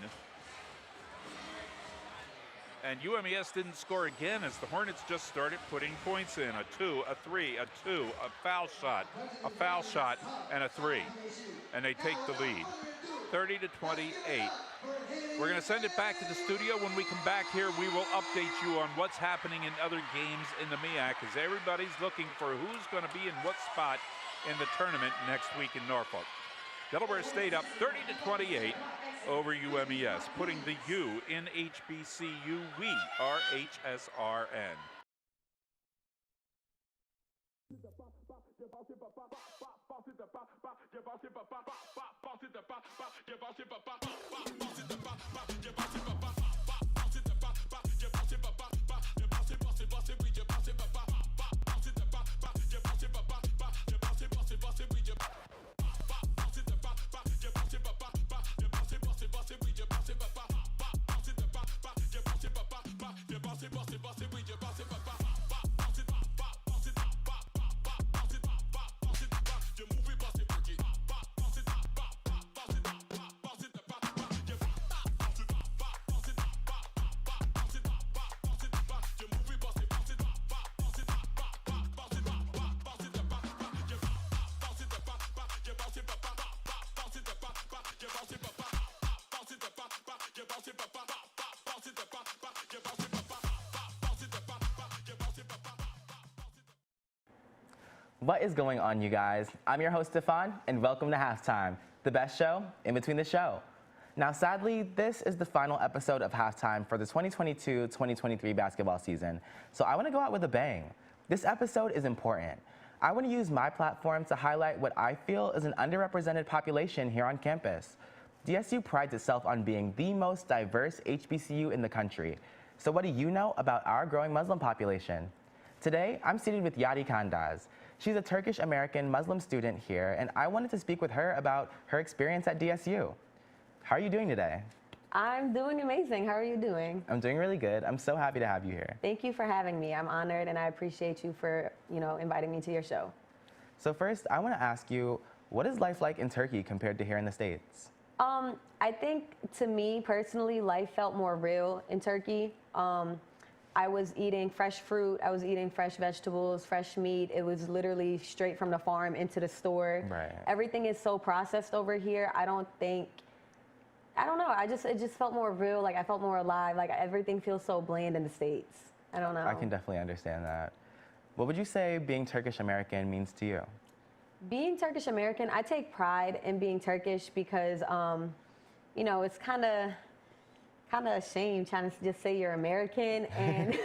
And UMES didn't score again as the Hornets just started putting points in. A 2, a 3, a 2, a foul shot, and a 3. And they take the lead, 30-28. We're going to send it back to the studio. When we come back here, we will update you on what's happening in other games in the MEAC, as everybody's looking for who's going to be in what spot in the tournament next week in Norfolk. Delaware State up 30-28 over UMES, putting the U in HBCU. We are HSRN. What is going on, you guys? I'm your host, Stefan, and welcome to Halftime, the best show in between the show. Now, sadly, this is the final episode of Halftime for the 2022-2023 basketball season, so I want to go out with a bang. This episode is important. I want to use my platform to highlight what I feel is an underrepresented population here on campus. DSU prides itself on being the most diverse HBCU in the country. So what do you know about our growing Muslim population? Today, I'm seated with Yadi Kandaz. She's a Turkish-American Muslim student here, and I wanted to speak with her about her experience at DSU. How are you doing today? I'm doing amazing. How are you doing? I'm doing really good. I'm so happy to have you here. Thank you for having me. I'm honored, and I appreciate you for, inviting me to your show. So first, I want to ask you, what is life like in Turkey compared to here in the States? I think, to me personally, life felt more real in Turkey. I was eating fresh fruit, I was eating fresh vegetables, fresh meat. It was literally straight from the farm into the store. Right. Everything is so processed over here. I don't know, it just felt more real, like I felt more alive, like everything feels so bland in the States. I don't know. I can definitely understand that. What would you say being Turkish American means to you? Being Turkish American, I take pride in being Turkish because, it's kind of a shame trying to just say you're American. And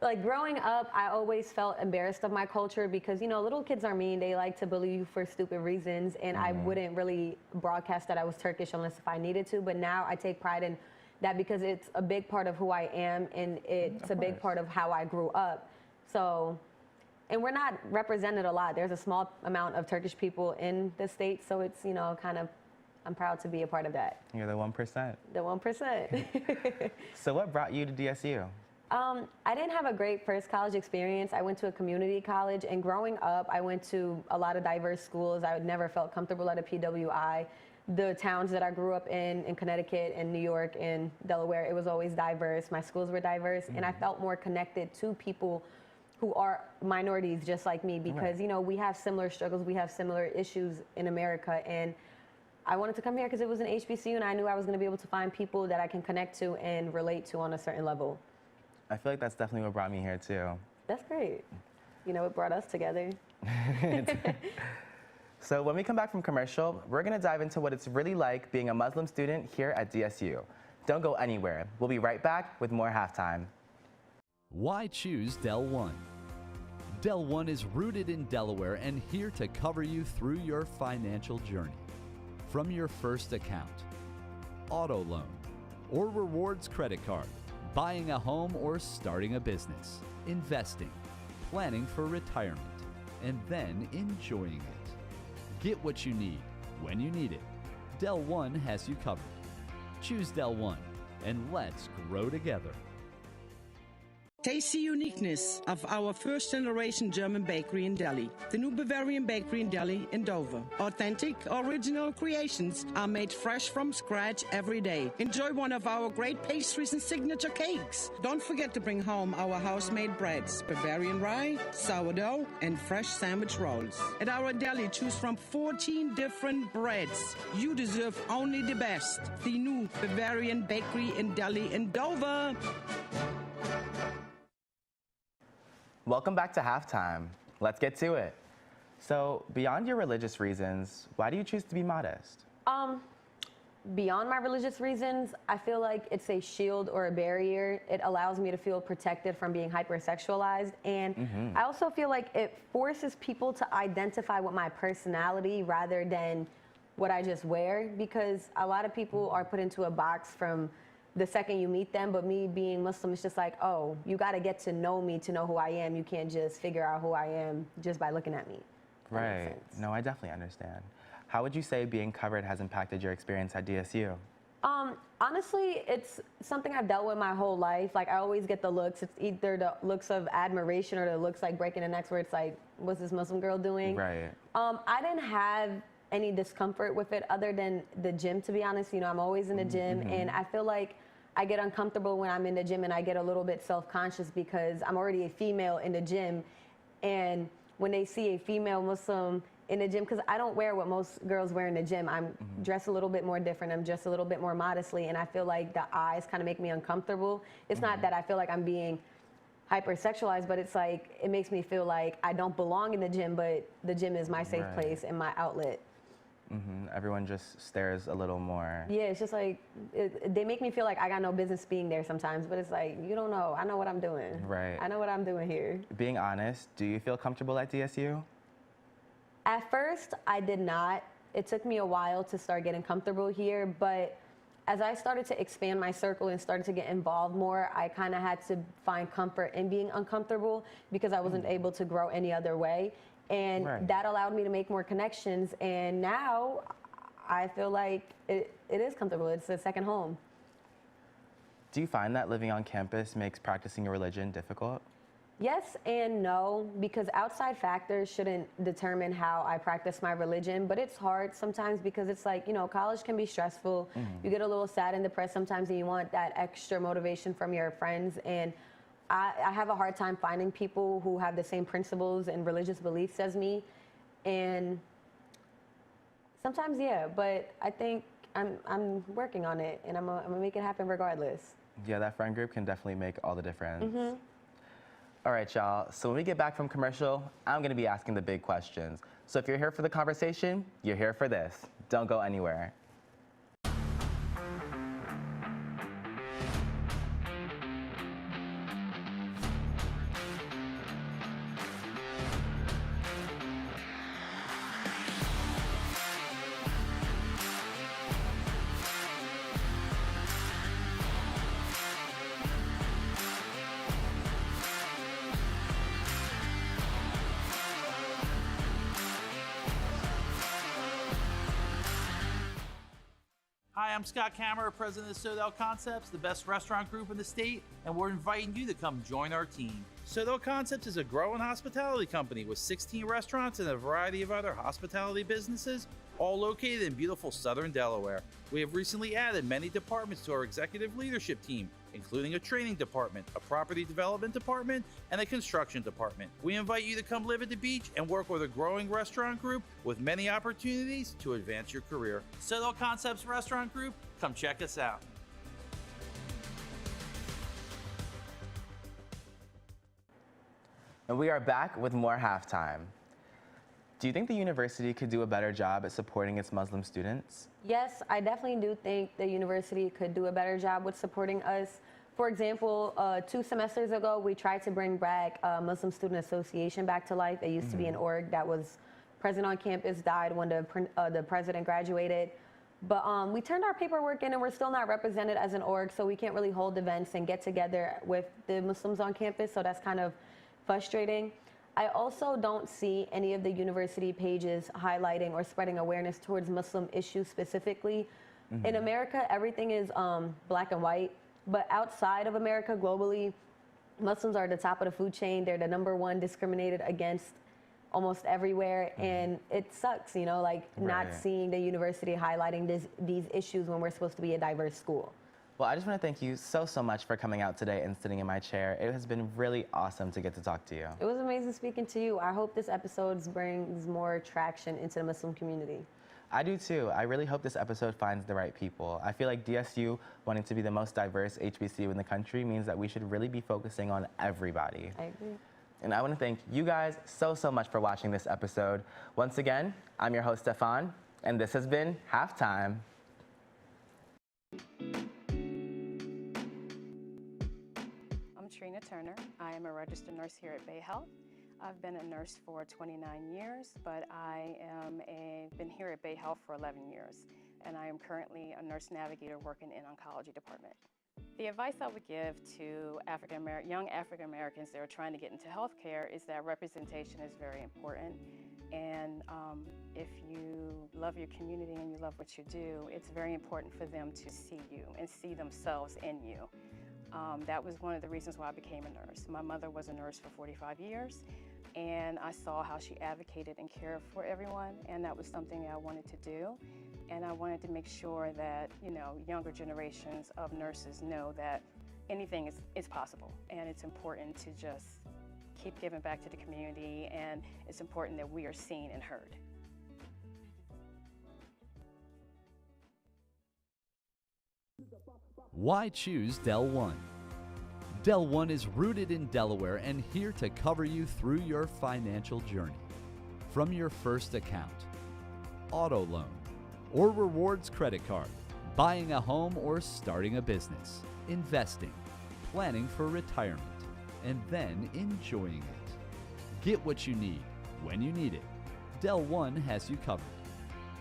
like growing up, I always felt embarrassed of my culture because, little kids are mean. They like to bully you for stupid reasons. And I wouldn't really broadcast that I was Turkish unless if I needed to. But now I take pride in that because it's a big part of who I am and it's a big part of how I grew up. So, and we're not represented a lot. There's a small amount of Turkish people in the States. So it's, I'm proud to be a part of that. You're the 1%. The 1%. So what brought you to DSU? I didn't have a great first college experience. I went to a community college, and growing up, I went to a lot of diverse schools. I never felt comfortable at a PWI. The towns that I grew up in Connecticut and New York and Delaware, it was always diverse. My schools were diverse, and I felt more connected to people who are minorities just like me because, we have similar struggles, we have similar issues in America, and I wanted to come here because it was an HBCU, and I knew I was going to be able to find people that I can connect to and relate to on a certain level. I feel like that's definitely what brought me here, too. That's great. It brought us together. So when we come back from commercial, we're going to dive into what it's really like being a Muslim student here at DSU. Don't go anywhere. We'll be right back with more Halftime. Why choose Del One? Del One is rooted in Delaware and here to cover you through your financial journey. From your first account, auto loan, or rewards credit card, buying a home or starting a business, investing, planning for retirement, and then enjoying it. Get what you need when you need it. Del One has you covered. Choose Del One, and let's grow together. Taste the uniqueness of our first-generation German bakery in Delhi. The new Bavarian bakery in Delhi in Dover. Authentic, original creations are made fresh from scratch every day. Enjoy one of our great pastries and signature cakes. Don't forget to bring home our house-made breads, Bavarian rye, sourdough, and fresh sandwich rolls. At our deli, choose from 14 different breads. You deserve only the best. The new Bavarian bakery in Delhi in Dover. Welcome back to Halftime. Let's get to it. So, beyond your religious reasons, why do you choose to be modest? Beyond my religious reasons, I feel like it's a shield or a barrier. It allows me to feel protected from being hypersexualized. And I also feel like it forces people to identify with my personality rather than what I just wear, because a lot of people are put into a box from the second you meet them, but me being Muslim, it's just like, oh, you got to get to know me to know who I am. You can't just figure out who I am just by looking at me. Right. No, I definitely understand. How would you say being covered has impacted your experience at DSU? Honestly, it's something I've dealt with my whole life. Like, I always get the looks. It's either the looks of admiration or the looks like breaking the necks where it's like, what's this Muslim girl doing? Right. I didn't have any discomfort with it other than the gym, to be honest. You know, I'm always in the gym, and I feel like I get uncomfortable when I'm in the gym, and I get a little bit self-conscious because I'm already a female in the gym. And when they see a female Muslim in the gym, because I don't wear what most girls wear in the gym. I'm dressed a little bit more different. I'm dressed a little bit more modestly, and I feel like the eyes kind of make me uncomfortable. It's not that I feel like I'm being hypersexualized, but it's like it makes me feel like I don't belong in the gym, but the gym is my safe place and my outlet. Everyone just stares a little more. Yeah, it's just like, they make me feel like I got no business being there sometimes, but it's like, you don't know. I know what I'm doing. Right. I know what I'm doing here. Being honest, do you feel comfortable at DSU? At first, I did not. It took me a while to start getting comfortable here, but as I started to expand my circle and started to get involved more, I kind of had to find comfort in being uncomfortable because I wasn't able to grow any other way. And that allowed me to make more connections. And now I feel like it is comfortable. It's a second home. Do you find that living on campus makes practicing your religion difficult? Yes and no, because outside factors shouldn't determine how I practice my religion, but it's hard sometimes because it's like, you know, college can be stressful. You get a little sad and depressed sometimes, and you want that extra motivation from your friends. And I have a hard time finding people who have the same principles and religious beliefs as me. And sometimes, yeah, but I think I'm working on it, and I'm gonna make it happen regardless. Yeah, that friend group can definitely make all the difference. All right, y'all. So when we get back from commercial, I'm gonna be asking the big questions. So if you're here for the conversation, you're here for this. Don't go anywhere. Hi, I'm Scott Kammerer, president of Sodell Concepts, the best restaurant group in the state, and we're inviting you to come join our team. Sodell Concepts is a growing hospitality company with 16 restaurants and a variety of other hospitality businesses, all located in beautiful southern Delaware. We have recently added many departments to our executive leadership team, including a training department, a property development department, and a construction department. We invite you to come live at the beach and work with a growing restaurant group with many opportunities to advance your career. Sodell Concepts Restaurant Group, come check us out. And we are back with more halftime. Do you think the university could do a better job at supporting its Muslim students? Yes, I definitely do think the university could do a better job with supporting us. For example, 2 semesters ago, we tried to bring back Muslim Student Association back to life. It used to be an org that was present on campus, died when the president graduated. But we turned our paperwork in, and we're still not represented as an org, so we can't really hold events and get together with the Muslims on campus, so that's kind of frustrating. I also don't see any of the university pages highlighting or spreading awareness towards Muslim issues specifically. In America, everything is black and white, but outside of America, globally, Muslims are at the top of the food chain. They're the #1 discriminated against almost everywhere, and it sucks, you know, like not seeing the university highlighting these issues when we're supposed to be a diverse school. Well, I just want to thank you so much for coming out today and sitting in my chair. It has been really awesome to get to talk to you. It was amazing speaking to you. I hope this episode brings more traction into the Muslim community. I do too. I really hope this episode finds the right people. I feel like DSU wanting to be the most diverse HBCU in the country means that we should really be focusing on everybody. I agree. And I want to thank you guys so much for watching this episode. Once again, I'm your host, Stefan, and this has been Halftime. I'm Trina Turner. I am a registered nurse here at Bay Health. I've been a nurse for 29 years, but I am been here at Bay Health for 11 years, and I am currently a nurse navigator working in oncology department. The advice I would give to young African Americans that are trying to get into healthcare is that representation is very important. And if you love your community and you love what you do, it's very important for them to see you and see themselves in you. That was one of the reasons why I became a nurse. My mother was a nurse for 45 years, and I saw how she advocated and cared for everyone, and that was something that I wanted to do. And I wanted to make sure that, you know, younger generations of nurses know that anything is possible, and it's important to just keep giving back to the community, and it's important that we are seen and heard. Why choose Del One? Del One is rooted in Delaware and here to cover you through your financial journey. From your first account, auto loan, or rewards credit card, buying a home or starting a business, investing, planning for retirement, and then enjoying it. Get what you need when you need it. Del One has you covered.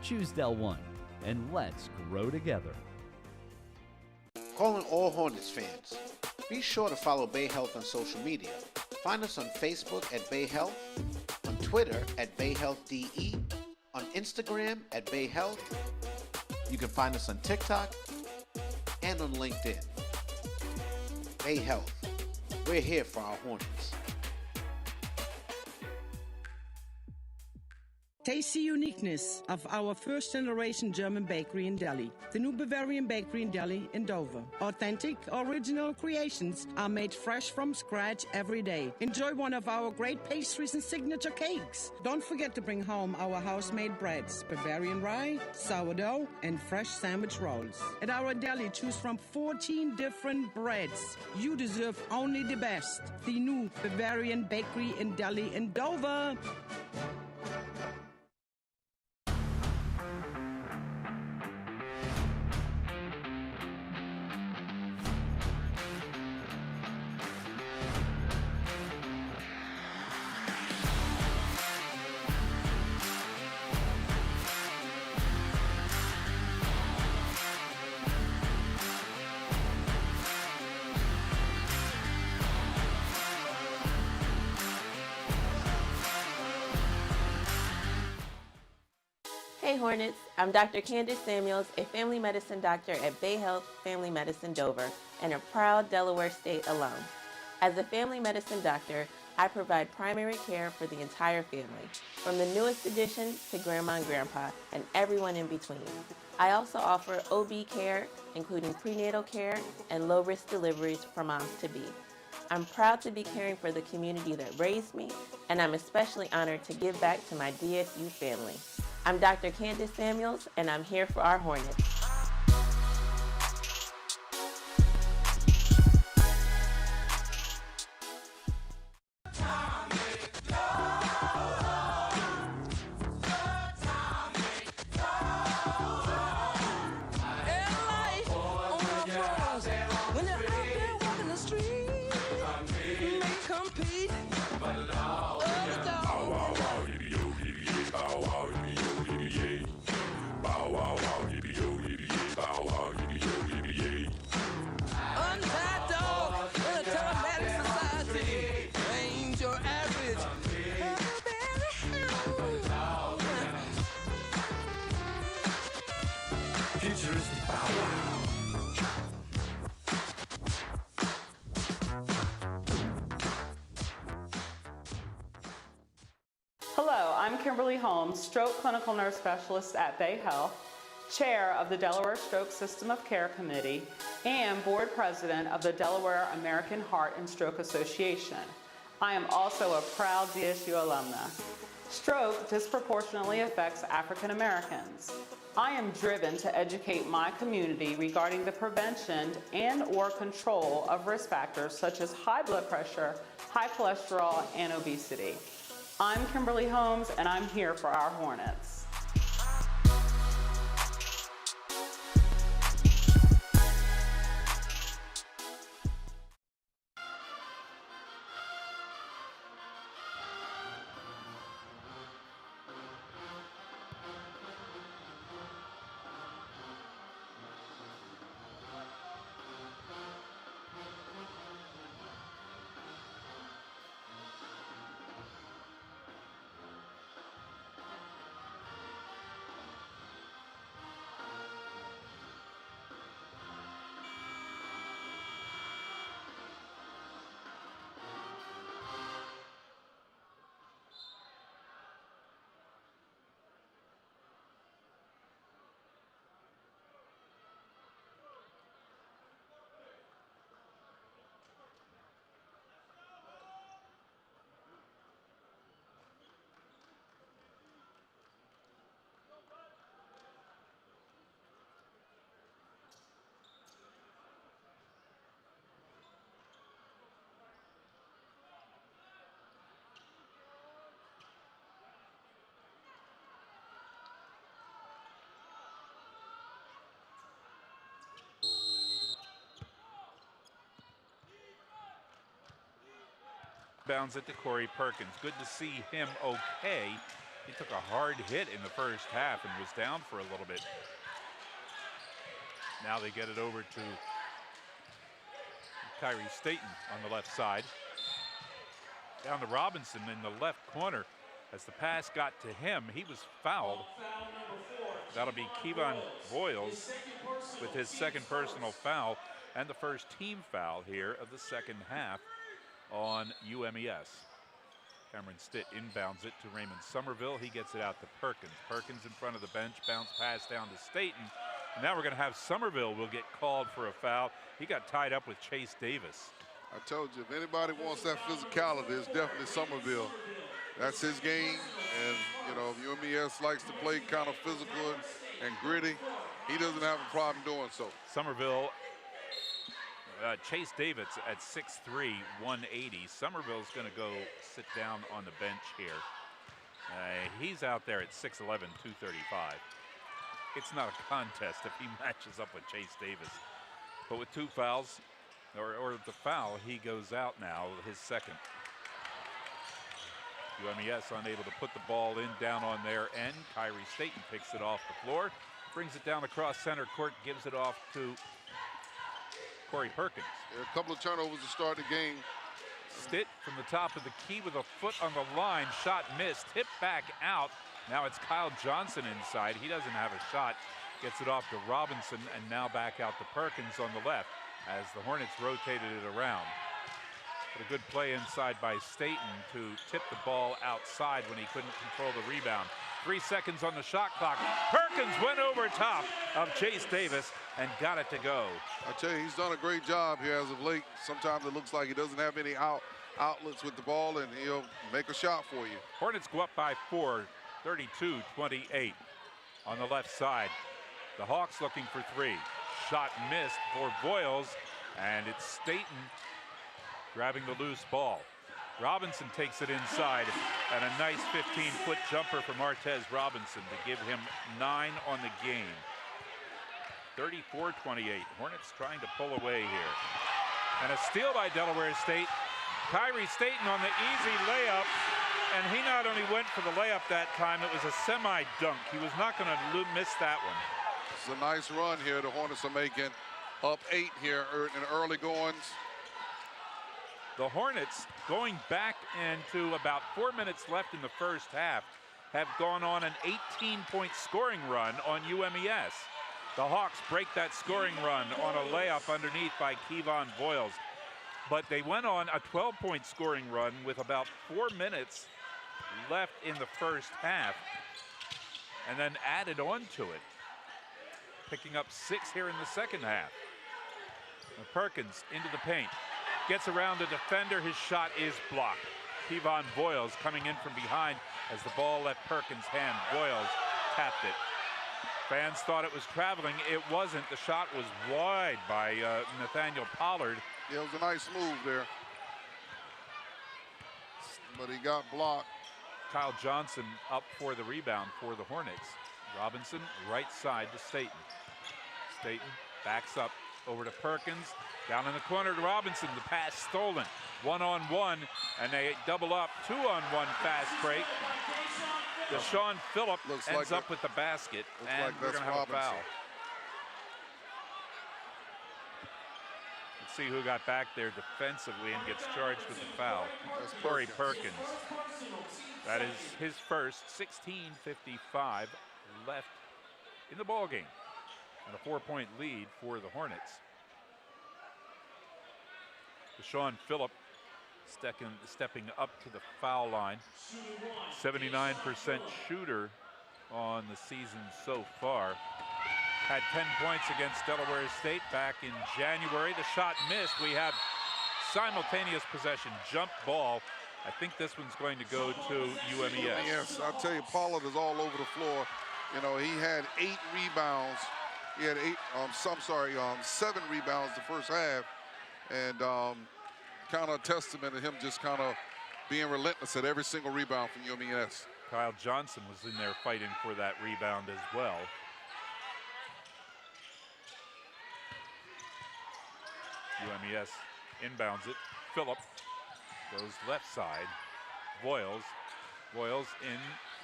Choose Del One, and let's grow together. Calling all Hornets fans. Be sure to follow Bay Health on social media. Find us on Facebook at Bay Health, on Twitter at Bay Health DE, on Instagram at Bay Health. You can find us on TikTok and on LinkedIn. Bay Health. We're here for our Hornets. Taste the uniqueness of our first-generation German bakery in Delhi. The new Bavarian bakery in Delhi in Dover. Authentic, original creations are made fresh from scratch every day. Enjoy one of our great pastries and signature cakes. Don't forget to bring home our house-made breads, Bavarian rye, sourdough, and fresh sandwich rolls. At our deli, choose from 14 different breads. You deserve only the best. The new Bavarian bakery in Delhi in Dover. Hey Hornets, I'm Dr. Candace Samuels, a family medicine doctor at Bay Health Family Medicine Dover and a proud Delaware State alum. As a family medicine doctor, I provide primary care for the entire family, from the newest addition to grandma and grandpa and everyone in between. I also offer OB care, including prenatal care and low-risk deliveries for moms to be. I'm proud to be caring for the community that raised me, and I'm especially honored to give back to my DSU family. I'm Dr. Candace Samuels, and I'm here for our Hornets. I'm Kimberly Holmes, stroke clinical nurse specialist at Bay Health, chair of the Delaware Stroke System of Care Committee, and board president of the Delaware American Heart and Stroke Association. I am also a proud DSU alumna. Stroke disproportionately affects African Americans. I am driven to educate my community regarding the prevention and/or control of risk factors such as high blood pressure, high cholesterol, and obesity. I'm Kimberly Holmes, and I'm here for our Hornets. Bounds it to Corey Perkins. Good to see him okay. He took a hard hit in the first half and was down for a little bit. Now they get it over to Kyrie Staten on the left side. Down to Robinson in the left corner. As the pass got to him, he was fouled. That'll be Kevon Boyles with his second personal foul and the first team foul here of the second half on UMES. Cameron Stitt inbounds it to Raymond Somerville. He gets it out to Perkins. Perkins in front of the bench, bounce pass down to Staten. And now we're going to have Somerville will get called for a foul. He got tied up with Chase Davis. I told you, if anybody wants that physicality, it's definitely Somerville. That's his game, and you know, if UMES likes to play kind of physical and gritty, he doesn't have a problem doing so. Somerville, Chase Davis at 6'3", 180. Somerville's going to go sit down on the bench here. He's out there at 6'11", 235. It's not a contest if he matches up with Chase Davis. But with two fouls, or the foul, he goes out now, his second. UMES unable to put the ball in down on their end. Kyrie Staten picks it off the floor, brings it down across center court, gives it off to Corey Perkins. A couple of turnovers to start the game. Stitt from the top of the key with a foot on the line. Shot missed, tipped back out. Now it's Kyle Johnson inside. He doesn't have a shot. Gets it off to Robinson and now back out to Perkins on the left as the Hornets rotated it around. But a good play inside by Staten to tip the ball outside when he couldn't control the rebound. 3 seconds on the shot clock. Perkins went over top of Chase Davis and got it to go. I tell you, he's done a great job here as of late. Sometimes it looks like he doesn't have any outlets with the ball, and he'll make a shot for you. Hornets go up by 4, 32-28 on the left side. The Hawks looking for three. Shot missed for Boyles, and it's Staten grabbing the loose ball. Robinson takes it inside, and a nice 15-foot jumper for Martez Robinson to give him 9 on the game. 34-28. Hornets trying to pull away here. And a steal by Delaware State. Kyrie Staten on the easy layup, and he not only went for the layup that time, it was a semi-dunk. He was not going to miss that one. It's a nice run here the Hornets are making. Up 8 here in early goings. The Hornets, going back into about 4 minutes left in the first half, have gone on an 18-point scoring run on UMES. The Hawks break that scoring run on a layup underneath by Kevon Boyles. But they went on a 12-point scoring run with about 4 minutes left in the first half and then added on to it, picking up 6 here in the second half. Now Perkins into the paint, gets around the defender, his shot is blocked. Kevon Boyles coming in from behind as the ball left Perkins' hand. Boyles tapped it. Fans thought it was traveling. It wasn't. The shot was wide by Nathaniel Pollard. Yeah, it was a nice move there, but he got blocked. Kyle Johnson up for the rebound for the Hornets. Robinson right side to Staten. Staten backs up over to Perkins. Down in the corner to Robinson. The pass stolen. 1-on-1, and they double up. 2-on-1 fast break. Deshaun Phillip ends up with the basket, and we're going to have a foul. Let's see who got back there defensively and gets charged with the foul. That's Corey Perkins. That is his first. 16:55 left in the ball game, and a 4-point lead for the Hornets. Deshaun Phillip stepping up to the foul line. 79% shooter on the season so far. Had 10 points against Delaware State back in January. The shot missed. We have simultaneous possession, jump ball. I think this one's going to go to UMES. Yes, I'll tell you, Pollard is all over the floor. You know, he had 8 rebounds. He had 7 rebounds the first half. And kind of a testament to him just kind of being relentless at every single rebound from UMES. Kyle Johnson was in there fighting for that rebound as well. UMES inbounds it. Phillip goes left side. Boyles in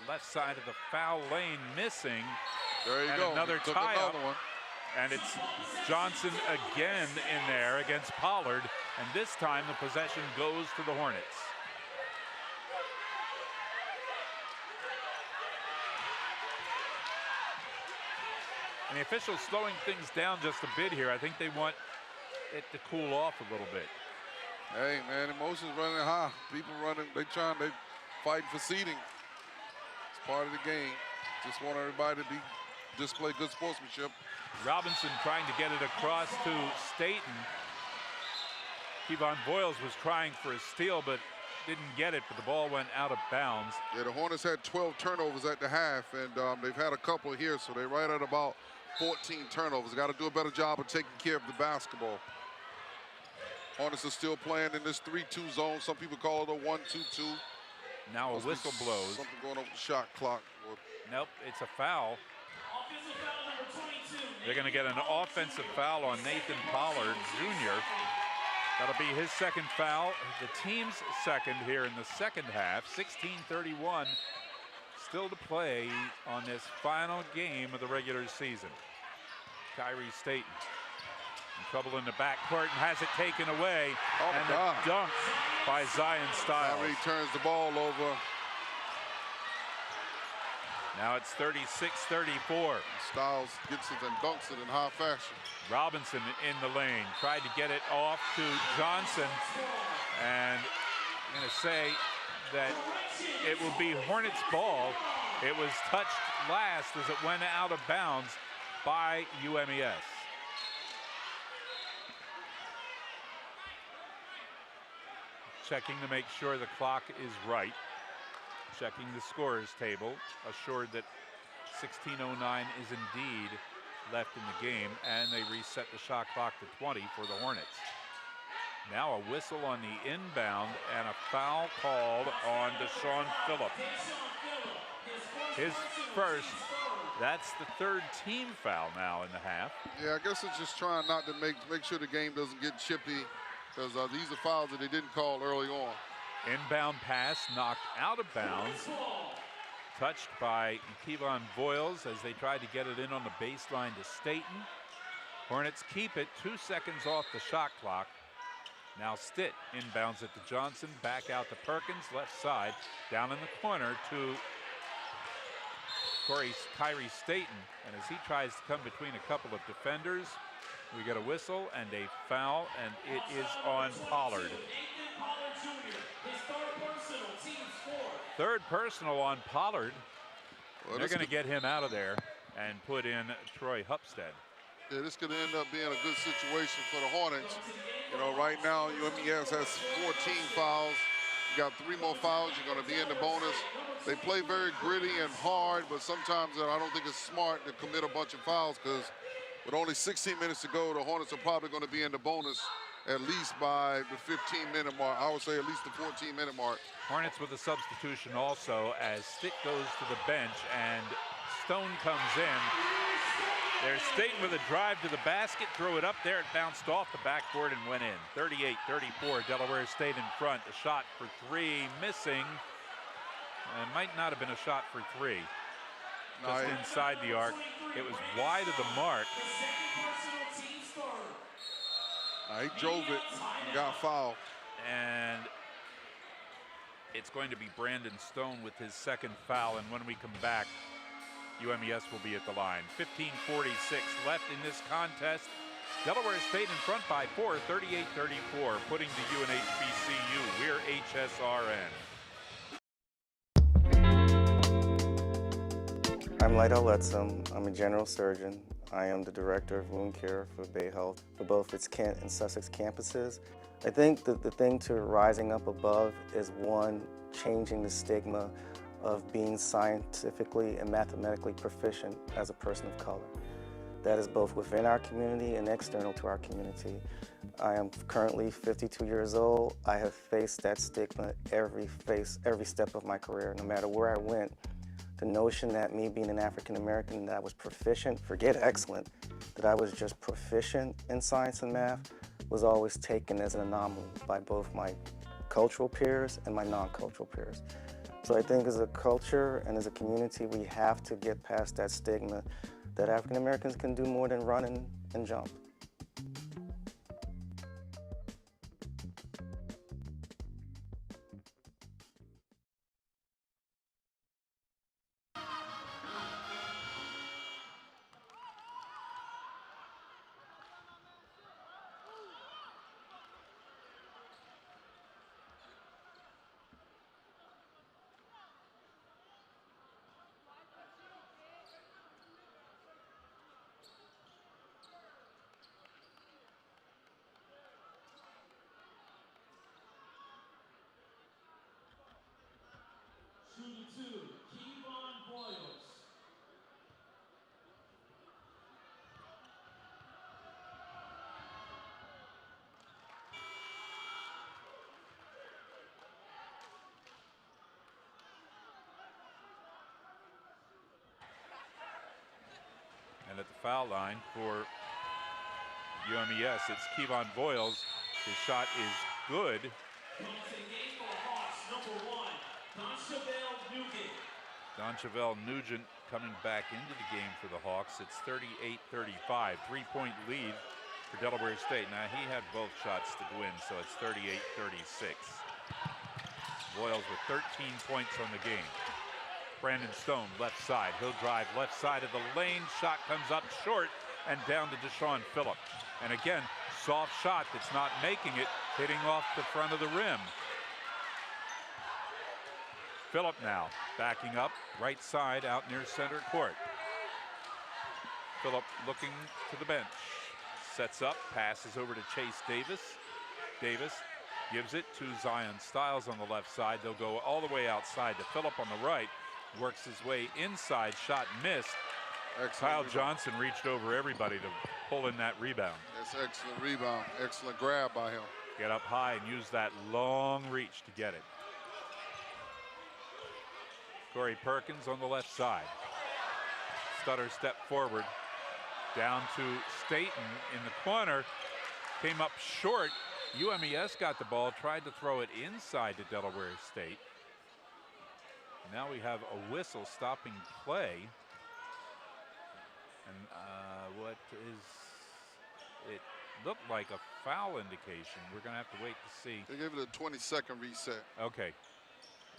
left side of the foul lane, missing. There you and go. Another Took tie another up. one. And it's Johnson again in there against Pollard. And this time the possession goes to the Hornets. And the officials slowing things down just a bit here. I think they want it to cool off a little bit. Hey, man, emotions running high. People running, they fighting for seeding. It's part of the game. Just want everybody to display good sportsmanship. Robinson trying to get it across to Staten. Kevon Boyles was trying for a steal, but didn't get it, but the ball went out of bounds. Yeah, the Hornets had 12 turnovers at the half, and they've had a couple here, so they're right at about 14 turnovers. Got to do a better job of taking care of the basketball. Hornets are still playing in this 3-2 zone. Some people call it a 1-2-2. Now a whistle blows. Something going on with the shot clock. Nope, it's a foul. They're going to get an offensive foul on Nathan Pollard Jr. That'll be his second foul, the team's second here in the second half. 16:31 still to play on this final game of the regular season. Kyrie Staten in trouble in the backcourt and has it taken away. Oh, and the dunk by Zion Styles. Kyrie turns the ball over. Now it's 36-34. Styles gets it and dunks it in high fashion. Robinson in the lane, tried to get it off to Johnson, and I'm going to say that it will be Hornets ball. It was touched last as it went out of bounds by UMES. Checking to make sure the clock is right. Checking the scorer's table, assured that 16:09 is indeed left in the game, and they reset the shot clock to 20 for the Hornets. Now a whistle on the inbound and a foul called on Deshaun Phillip. His first. That's the third team foul now in the half. Yeah, I guess it's just trying not to make sure the game doesn't get chippy, because these are fouls that they didn't call early on. Inbound pass knocked out of bounds. Touched by Kevon Boyles as they tried to get it in on the baseline to Staten. Hornets keep it 2 seconds off the shot clock. Now Stitt inbounds it to Johnson, back out to Perkins, left side, down in the corner to Kyrie Staten. And as he tries to come between a couple of defenders, we get a whistle and a foul, and it is on Pollard. Third personal on Pollard. Well, they're going to get him out of there and put in Troy Hupstead. Yeah, this could end up being a good situation for the Hornets. You know, right now, UMES has 14 fouls. You got 3 more fouls, you're going to be in the bonus. They play very gritty and hard, but sometimes I don't think it's smart to commit a bunch of fouls because with only 16 minutes to go, the Hornets are probably going to be in the bonus at least by the 15-minute mark. I would say at least the 14-minute mark. Hornets with a substitution also as Stick goes to the bench and Stone comes in. There's Staten with a drive to the basket, throw it up there, it bounced off the backboard and went in. 38-34, Delaware State in front. A shot for 3, missing. It might not have been a shot for 3. Just inside the arc. It was wide of the mark. He drove it and got fouled. And it's going to be Brandon Stone with his second foul. And when we come back, UMES will be at the line. 15:46 left in this contest. Delaware State in front by 4, 38-34, putting the UNHBCU. We're HSRN. I'm Lydell Letzum. I'm a general surgeon. I am the director of wound care for Bay Health for both its Kent and Sussex campuses. I think that the thing to rising up above is, one, changing the stigma of being scientifically and mathematically proficient as a person of color. That is both within our community and external to our community. I am currently 52 years old. I have faced that stigma every step of my career, no matter where I went. The notion that me being an African American, that I was proficient, forget excellent, that I was just proficient in science and math was always taken as an anomaly by both my cultural peers and my non-cultural peers. So I think as a culture and as a community, we have to get past that stigma that African Americans can do more than run and jump. And at the foul line for UMES, it's Kevon Boyles. His shot is good. Donchevelle Nugent coming back into the game for the Hawks. It's 38-35, 3-point lead for Delaware State. Now he had both shots to win, so it's 38-36. Boyles with 13 points on the game. Brandon Stone, left side. He'll drive left side of the lane. Shot comes up short and down to Deshaun Phillip. And again, soft shot that's not making it, hitting off the front of the rim. Phillip now backing up, right side out near center court. Phillip looking to the bench. Sets up, passes over to Chase Davis. Davis gives it to Zion Stiles on the left side. They'll go all the way outside to Phillip on the right. Works his way inside, shot missed. Kyle Johnson reached over everybody to pull in that rebound. That's excellent rebound, excellent grab by him. Get up high and use that long reach to get it. Corey Perkins on the left side. Stutter step forward, down to Staten in the corner. Came up short. UMES got the ball, tried to throw it inside to Delaware State. Now we have a whistle stopping play. And what is, it looked like a foul indication. We're gonna have to wait to see. They gave it a 20-second reset. Okay,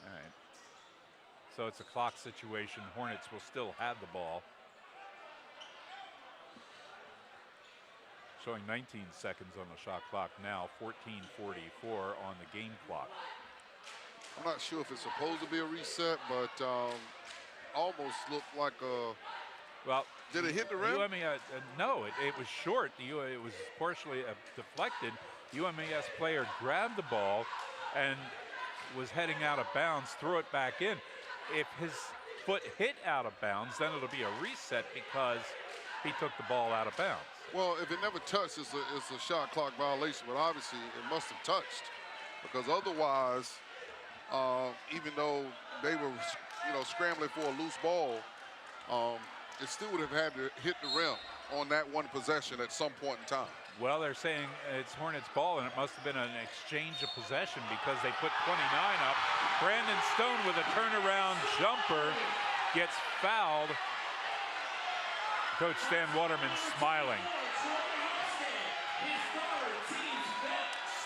all right. So it's a clock situation. Hornets will still have the ball. Showing 19 seconds on the shot clock now, 14:44 on the game clock. I'm not sure if it's supposed to be a reset, but almost looked like a. Well, did it hit the rim? No, it was short. It was partially deflected. UMES player grabbed the ball and was heading out of bounds, threw it back in. If his foot hit out of bounds, then it'll be a reset because he took the ball out of bounds. Well, if it never touched, it's a shot clock violation, but obviously it must have touched, because otherwise, even though they were, scrambling for a loose ball, it still would have had to hit the rim on that one possession at some point in time. Well, they're saying it's Hornets ball, and it must have been an exchange of possession because they put 29 up. Brandon Stone with a turnaround jumper gets fouled. Coach Stan Waterman smiling.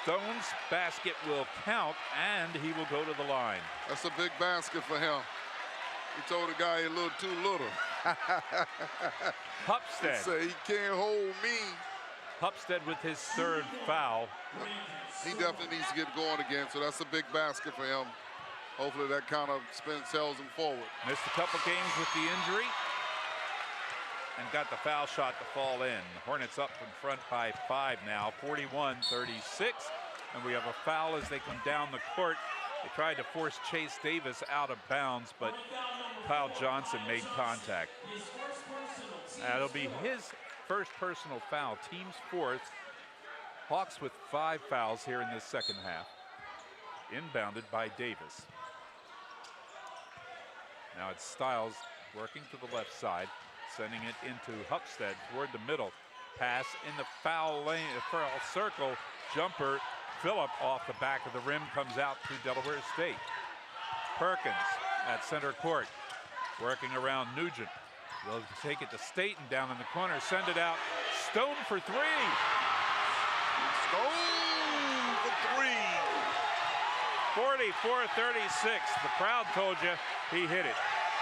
Stone's basket will count, and he will go to the line. That's a big basket for him. He told the guy a little too little. Hupstead. He said he can't hold me. Hupstead with his third foul. He definitely needs to get going again, so that's a big basket for him. Hopefully that kind of sells him forward. Missed a couple games with the injury and got the foul shot to fall in. Hornets up in front by 5 now, 41-36. And we have a foul as they come down the court. They tried to force Chase Davis out of bounds, but Kyle Johnson made contact. That'll be his first personal foul, team's fourth. Hawks with 5 fouls here in this second half. Inbounded by Davis. Now it's Stiles working to the left side, sending it into Hupstead toward the middle. Pass in the foul lane, foul circle, jumper. Phillip off the back of the rim comes out to Delaware State. Perkins at center court, working around Nugent. They'll take it to Staten down in the corner, send it out. Stone for 3. Stone for 3. 44-36. The crowd told you he hit it.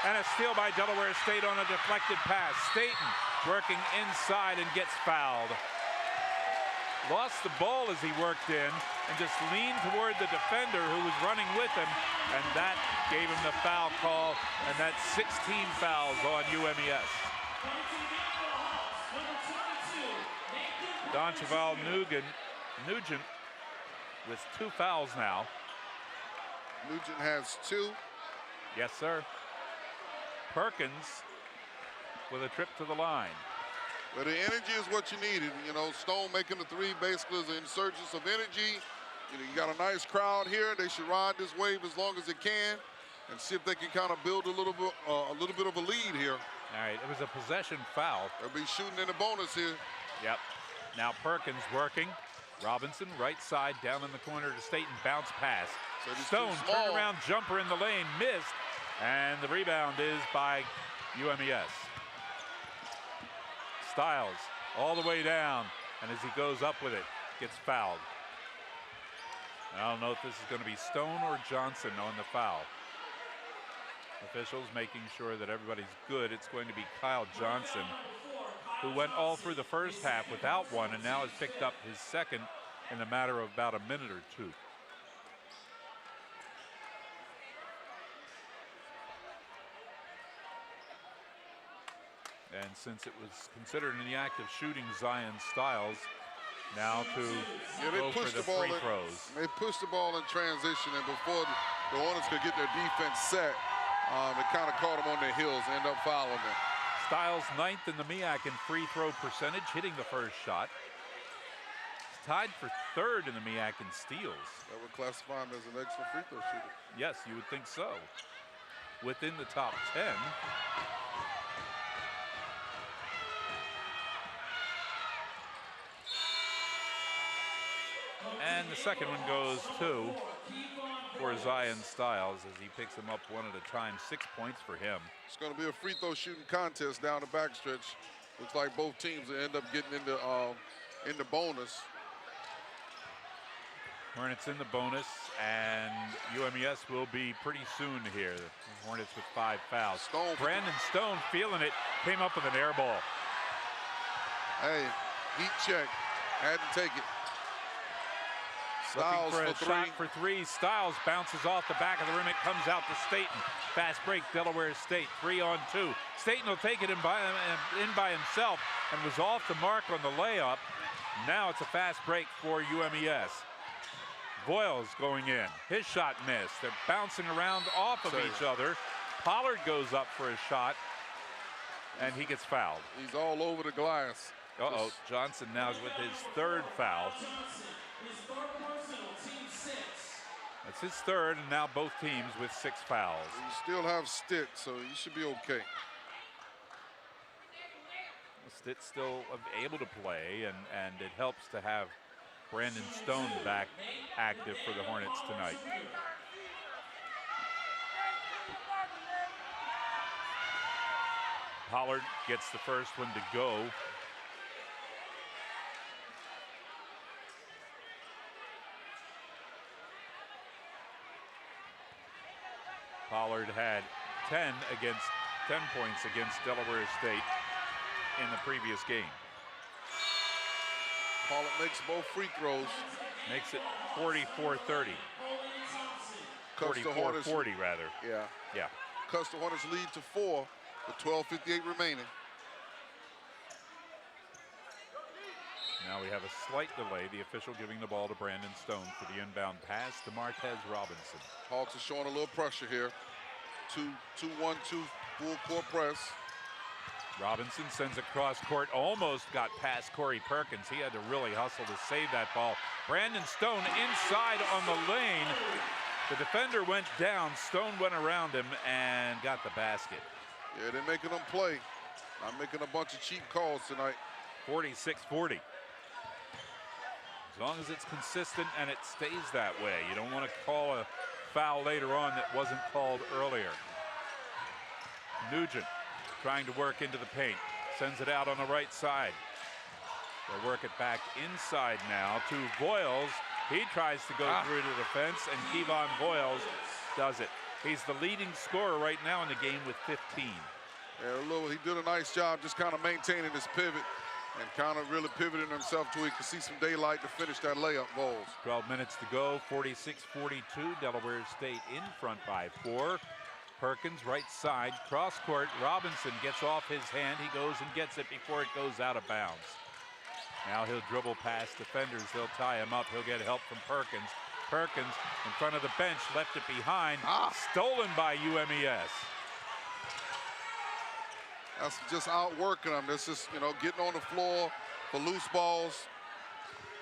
And a steal by Delaware State on a deflected pass. Staten working inside and gets fouled. Lost the ball as he worked in and just leaned toward the defender who was running with him, and that gave him the foul call, and that's 16 fouls on UMES. Doncheval Nugent with 2 fouls now. Nugent has 2. Yes, sir. Perkins with a trip to the line. But the energy is what you needed. Stone making the 3 basically is an insurgence of energy. You got a nice crowd here. They should ride this wave as long as they can and see if they can kind of build a little bit of a lead here. All right, it was a possession foul. They'll be shooting in the bonus here. Yep. Now Perkins working. Robinson right side down in the corner to Staten, bounce pass. Stone turnaround jumper in the lane, missed, and the rebound is by UMES. Stiles all the way down, and as he goes up with it, gets fouled. And I don't know if this is going to be Stone or Johnson on the foul. Officials making sure that everybody's good. It's going to be Kyle Johnson, who went all through the first half without one and now has picked up his second in a matter of about a minute or 2. And since it was considered in the act of shooting, Zion Stiles now to go for the free throws. They pushed the ball in transition, and before the Hornets could get their defense set, it kind of caught them on their heels and end up fouling them. Stiles 9th in the MEAC in free throw percentage, hitting the first shot. He's tied for 3rd in the MEAC in steals. That would classify him as an excellent free throw shooter. Yes, you would think so. Within the top 10. And the second one goes for Zion Stiles as he picks them up one at a time. 6 points for him. It's going to be a free throw shooting contest down the backstretch. Looks like both teams will end up getting into bonus. Hornets in the bonus, and UMES will be pretty soon here. The Hornets with 5 fouls. Brandon Stone feeling it, came up with an air ball. Hey, Heat check. Had to take it. Looking Styles for a for shot three. for three. Styles bounces off the back of the rim. It comes out to Staten. Fast break, Delaware State, 3-on-2. Staten will take it in by himself and was off the mark on the layup. Now it's a fast break for UMES. Voiles going in. His shot missed. They're bouncing around off of each other. Pollard goes up for a shot, and he gets fouled. He's all over the glass. Uh-oh, Johnson now with his third foul. That's his third, and now both teams with 6 fouls. You still have Stitt, so you should be okay. Stitt's still able to play, and it helps to have Brandon Stone back active for the Hornets tonight. Pollard gets the first one to go. Pollard had 10 points against Delaware State in the previous game. Pollard makes both free throws. Makes it 44-30. 44-40 rather. Yeah. Yeah. Cuts the Hornets lead to 4 with 12:58 remaining. Now we have a slight delay. The official giving the ball to Brandon Stone for the inbound pass to Martez Robinson. Hawks are showing a little pressure here. 2-1-2 full court press. Robinson sends it cross court, almost got past Corey Perkins. He had to really hustle to save that ball. Brandon Stone inside on the lane. The defender went down. Stone went around him and got the basket. Yeah, they're making them play. Not making a bunch of cheap calls tonight. 46-40. As long as it's consistent and it stays that way. You don't want to call a foul later on that wasn't called earlier. Nugent trying to work into the paint. Sends it out on the right side. They'll work it back inside now to Voiles. He tries to go through the defense, and Kevon Voiles does it. He's the leading scorer right now in the game with 15. Yeah, he did a nice job just kind of maintaining his pivot and kind of really pivoting himself to where he could see some daylight to finish that layup. Voiles. 12 minutes to go, 46-42. Delaware State in front by 4. Perkins right side, cross court. Robinson gets off his hand. He goes and gets it before it goes out of bounds. Now he'll dribble past defenders. They'll tie him up. He'll get help from Perkins. Perkins in front of the bench, left it behind. Stolen by UMES. That's just outworking them. That's just, getting on the floor for loose balls.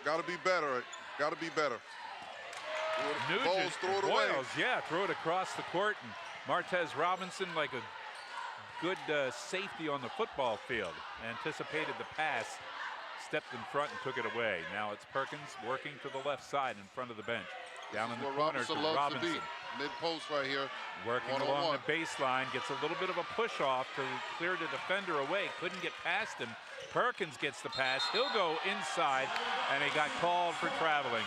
Got to be better. Got to be better. Nugent, throw it away. Throw it across the court. And Martez Robinson, like a good safety on the football field, anticipated the pass, stepped in front and took it away. Now it's Perkins working to the left side in front of the bench. Down in the corner to Robinson. Mid-post right here. Working along the baseline, gets a little bit of a push off to clear the defender away. Couldn't get past him. Perkins gets the pass. He'll go inside, and he got called for traveling.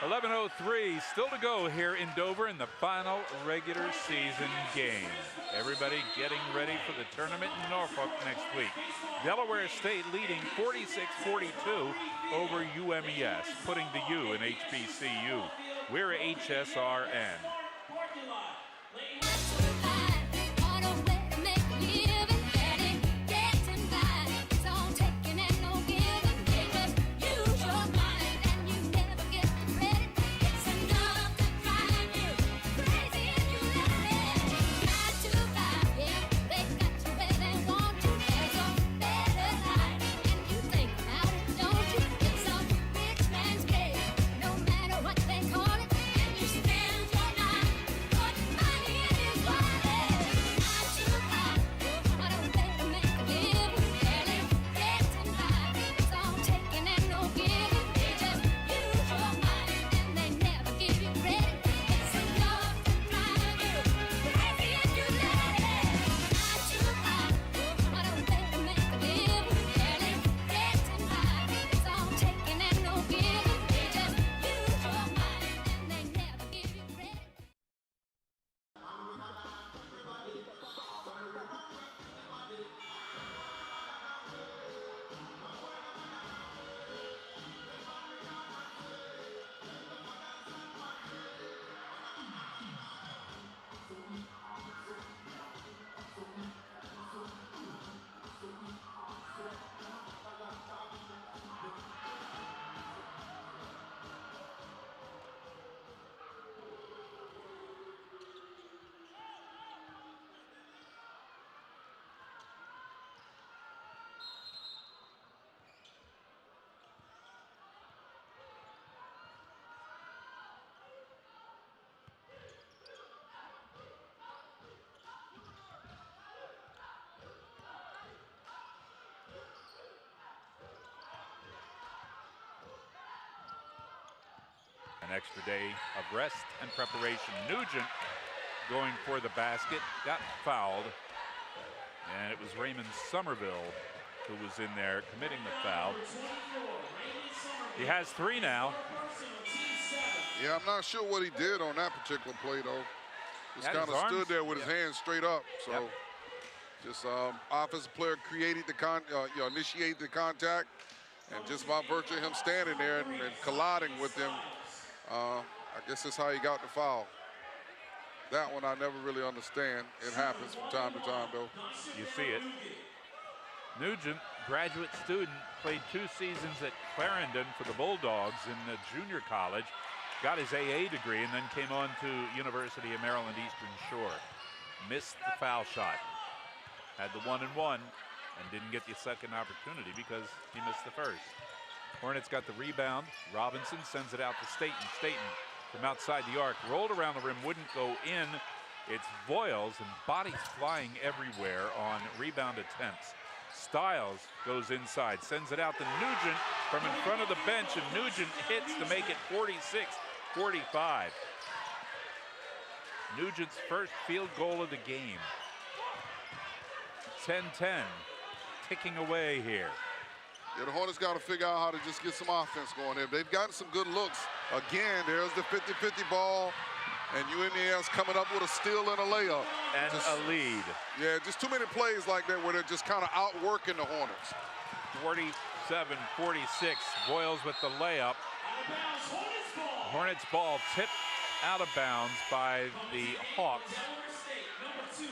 11:03 still to go here in Dover in the final regular season game. Everybody getting ready for the tournament in Norfolk next week. Delaware State leading 46-42 over UMES, putting the U in HBCU. We're HSRN. extra day of rest and preparation. Nugent going for the basket, got fouled, and it was Raymond Somerville who was in there committing the foul. He has 3 now. Yeah, I'm not sure what he did on that particular play, though. Just Had kind his of stood arms- there with his yep. hands straight up. So Yep. just offensive player created the initiated the contact, and just by virtue of him standing there and colliding with him, I guess that's how he got the foul. That one I never really understand. It happens from time to time, though. You see it. Nugent, graduate student, played 2 seasons at Clarendon for the Bulldogs in the junior college, got his AA degree, and then came on to University of Maryland Eastern Shore. Missed the foul shot. Had the 1-and-1 and didn't get the second opportunity because he missed the first. Hornets got the rebound. Robinson sends it out to Staten. Staten from outside the arc, rolled around the rim, wouldn't go in. It's Voiles, and bodies flying everywhere on rebound attempts. Stiles goes inside, sends it out to Nugent from in front of the bench, and Nugent hits to make it 46-45. Nugent's first field goal of the game. 10-10, ticking away here. Yeah, the Hornets got to figure out how to just get some offense going here. They've gotten some good looks. Again, there's the 50-50 ball, and UMES coming up with a steal and a layup. And just a lead. Yeah, just too many plays like that where they're just kind of outworking the Hornets. 47-46, Voiles with the layup. Hornets ball tipped out of bounds by the Hawks. You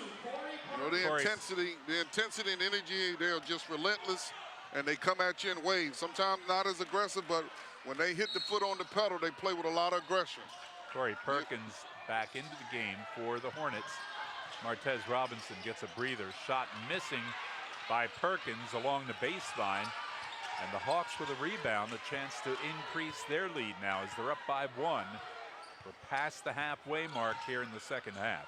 know, the intensity and energy, they're just relentless, and they come at you in waves. Sometimes not as aggressive, but when they hit the foot on the pedal, they play with a lot of aggression. Corey Perkins back into the game for the Hornets. Martez Robinson gets a breather. Shot missing by Perkins along the baseline. And the Hawks with a rebound, a chance to increase their lead now as they're up by 1. We're past the halfway mark here in the second half.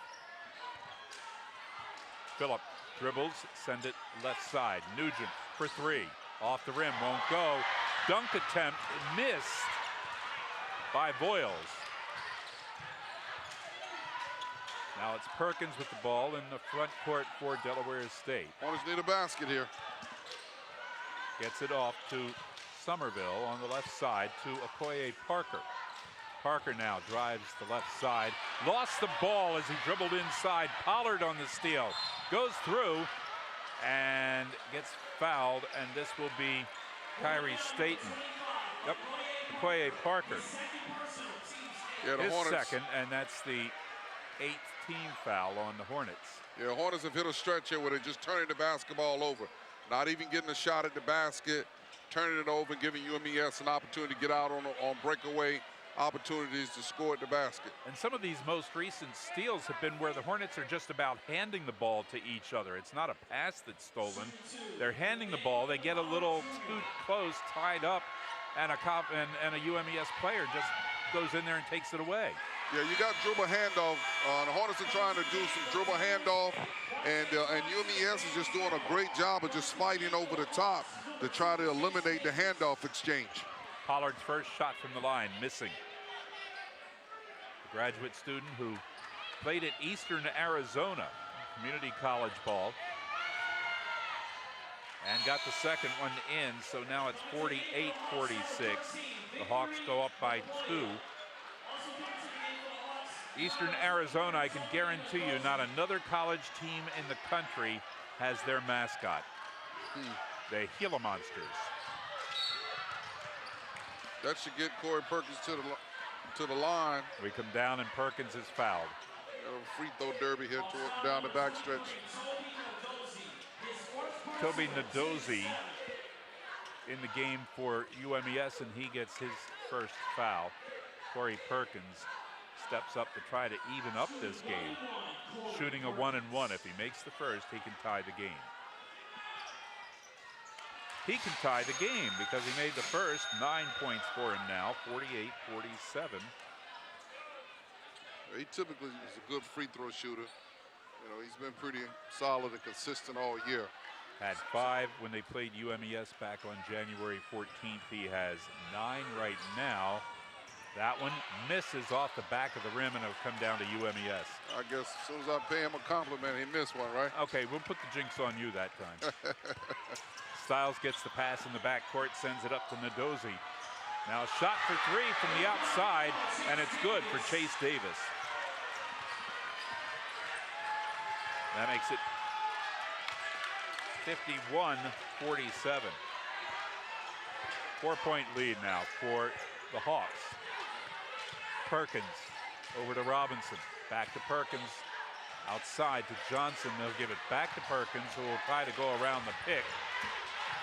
Phillip dribbles, send it left side. Nugent for 3. Off the rim, won't go. Dunk attempt missed by Voiles. Now it's Perkins with the ball in the front court for Delaware State. Hornets need a basket here. Gets it off to Somerville on the left side to Okoye Parker. Parker now drives the left side. Lost the ball as he dribbled inside. Pollard on the steal. Goes through and gets fouled, and this will be Kyrie Staten. Yep, Okoye Parker. Yeah, the His Hornets. second, and that's the 8th team foul on the Hornets. Yeah, the Hornets have hit a stretch here where they're just turning the basketball over. Not even getting a shot at the basket, turning it over and giving UMES an opportunity to get out on breakaway opportunities to score at the basket. And some of these most recent steals have been where the Hornets are just about handing the ball to each other. It's not a pass that's stolen. They're handing the ball. They get a little too close, tied up, and a UMES player just goes in there and takes it away. Yeah, you got dribble handoff. The Hornets are trying to do some dribble handoff, and UMES is just doing a great job of just fighting over the top to try to eliminate the handoff exchange. Pollard's first shot from the line, missing. A graduate student who played at Eastern Arizona, community college ball, and got the second one in, so now it's 48-46. The Hawks go up by 2. Eastern Arizona, I can guarantee you, not another college team in the country has their mascot, the Gila Monsters. That should get Corey Perkins to the line. We come down and Perkins is fouled. A free throw derby here down the backstretch. Toby Nadozi in the game for UMES, and he gets his first foul. Corey Perkins steps up to try to even up this game, shooting a 1-and-1. If he makes the first, he can tie the game. He can tie the game because he made the first. 9 points for him now, 48-47. He typically is a good free throw shooter. You know, he's been pretty solid and consistent all year. Had 5 when they played UMES back on January 14th. He has 9 right now. That one misses off the back of the rim and it'll come down to UMES. I guess as soon as I pay him a compliment, he missed one, right? Okay, we'll put the jinx on you that time. Styles gets the pass in the backcourt, sends it up to Nadozi. Now a shot for three from the outside, and it's good for Chase Davis. That makes it 51-47. 4-point lead now for the Hawks. Perkins over to Robinson. Back to Perkins. Outside to Johnson. They'll give it back to Perkins, who will try to go around the pick.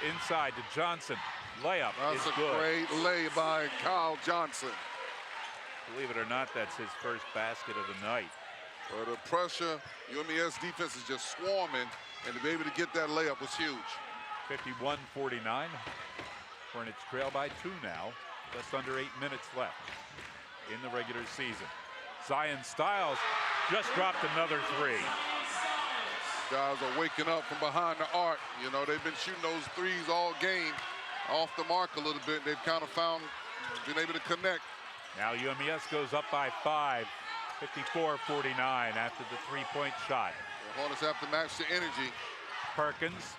Inside to Johnson. Layup is good. That's a great lay by Kyle Johnson. Believe it or not, that's his first basket of the night. Well, the pressure, UMES defense is just swarming, and to be able to get that layup was huge. 51-49. Hornets trail by 2 now. Just under 8 minutes left in the regular season. Zion Styles just dropped another three. Guys are waking up from behind the arc. You know, they've been shooting those threes all game, off the mark a little bit. They've kind of been able to connect. Now UMES goes up by 5, 54-49 after the three-point shot. The Hornets have to match the energy. Perkins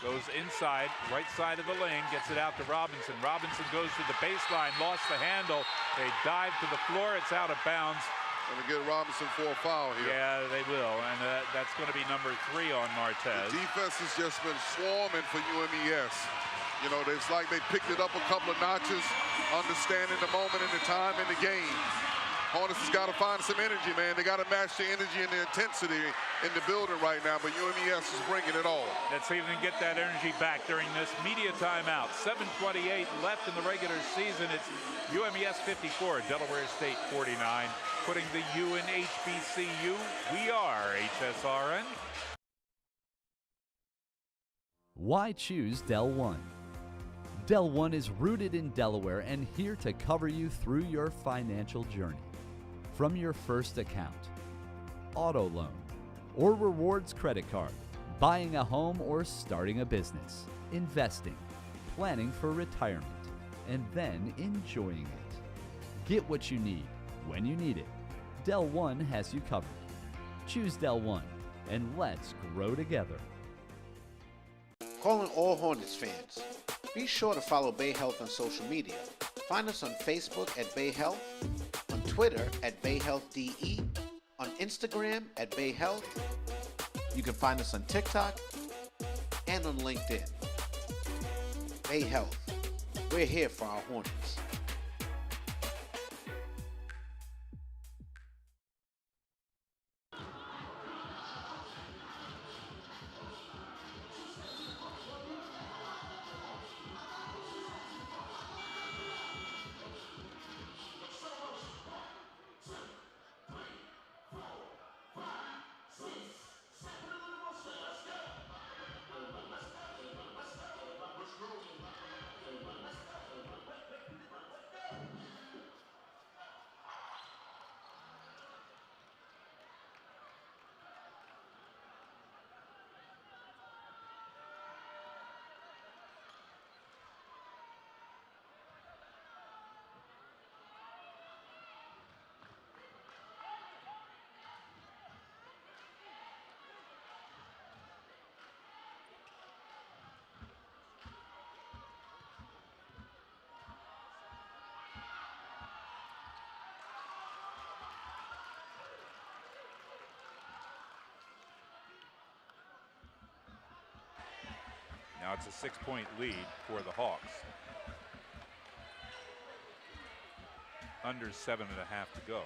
goes inside, right side of the lane, gets it out to Robinson. Robinson goes to the baseline, lost the handle. They dive to the floor, it's out of bounds. Going to get Robinson for a foul here. Yeah, they will, and that's going to be number 3 on Martez. The defense has just been swarming for UMES. You know, it's like they picked it up a couple of notches, understanding the moment and the time in the game. Hornets has got to find some energy, man. They got to match the energy and the intensity in the building right now, but UMES is bringing it all. Let's see if we can get that energy back during this media timeout. 7:28 left in the regular season. It's UMES 54, Delaware State 49. Putting the U in HBCU, we are HSRN. Why choose Del One? Del One is rooted in Delaware and here to cover you through your financial journey. From your first account, auto loan, or rewards credit card, buying a home or starting a business, investing, planning for retirement, and then enjoying it. Get what you need when you need it. Del One has you covered. Choose Del One, and let's grow together. Calling all Hornets fans. Be sure to follow Bay Health on social media. Find us on Facebook at Bay Health, on Twitter at Bay Health DE, on Instagram at Bay Health. You can find us on TikTok and on LinkedIn. Bay Health. We're here for our Hornets. Now it's a 6-point lead for the Hawks. Under 7.5 to go.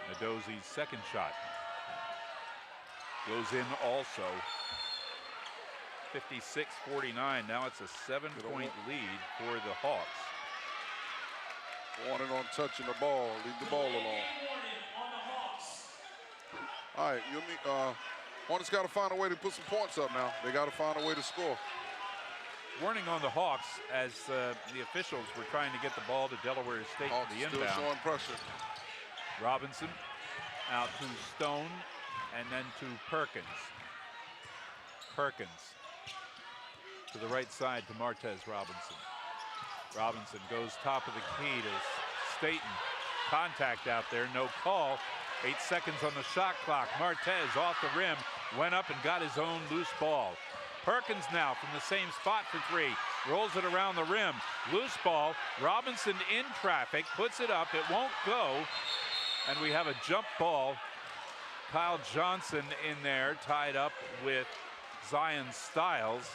Nadozi's second shot goes in also. 56-49. Now it's a 7-point lead for the Hawks. Warning on touching the ball. Leave the ball alone. All right, Hornets got to find a way to put some points up now. They got to find a way to score. Warning on the Hawks as the officials were trying to get the ball to Delaware State Hawks for the still inbound. showing pressure. Robinson out to Stone and then to Perkins. Perkins to the right side to Martez Robinson. Robinson goes top of the key to Staten. Contact out there, no call. 8 seconds on the shot clock. Martez off the rim, went up and got his own loose ball. Perkins now from the same spot for 3. Rolls it around the rim. Loose ball. Robinson in traffic, puts it up. It won't go. And we have a jump ball. Kyle Johnson in there, tied up with Zion Stiles.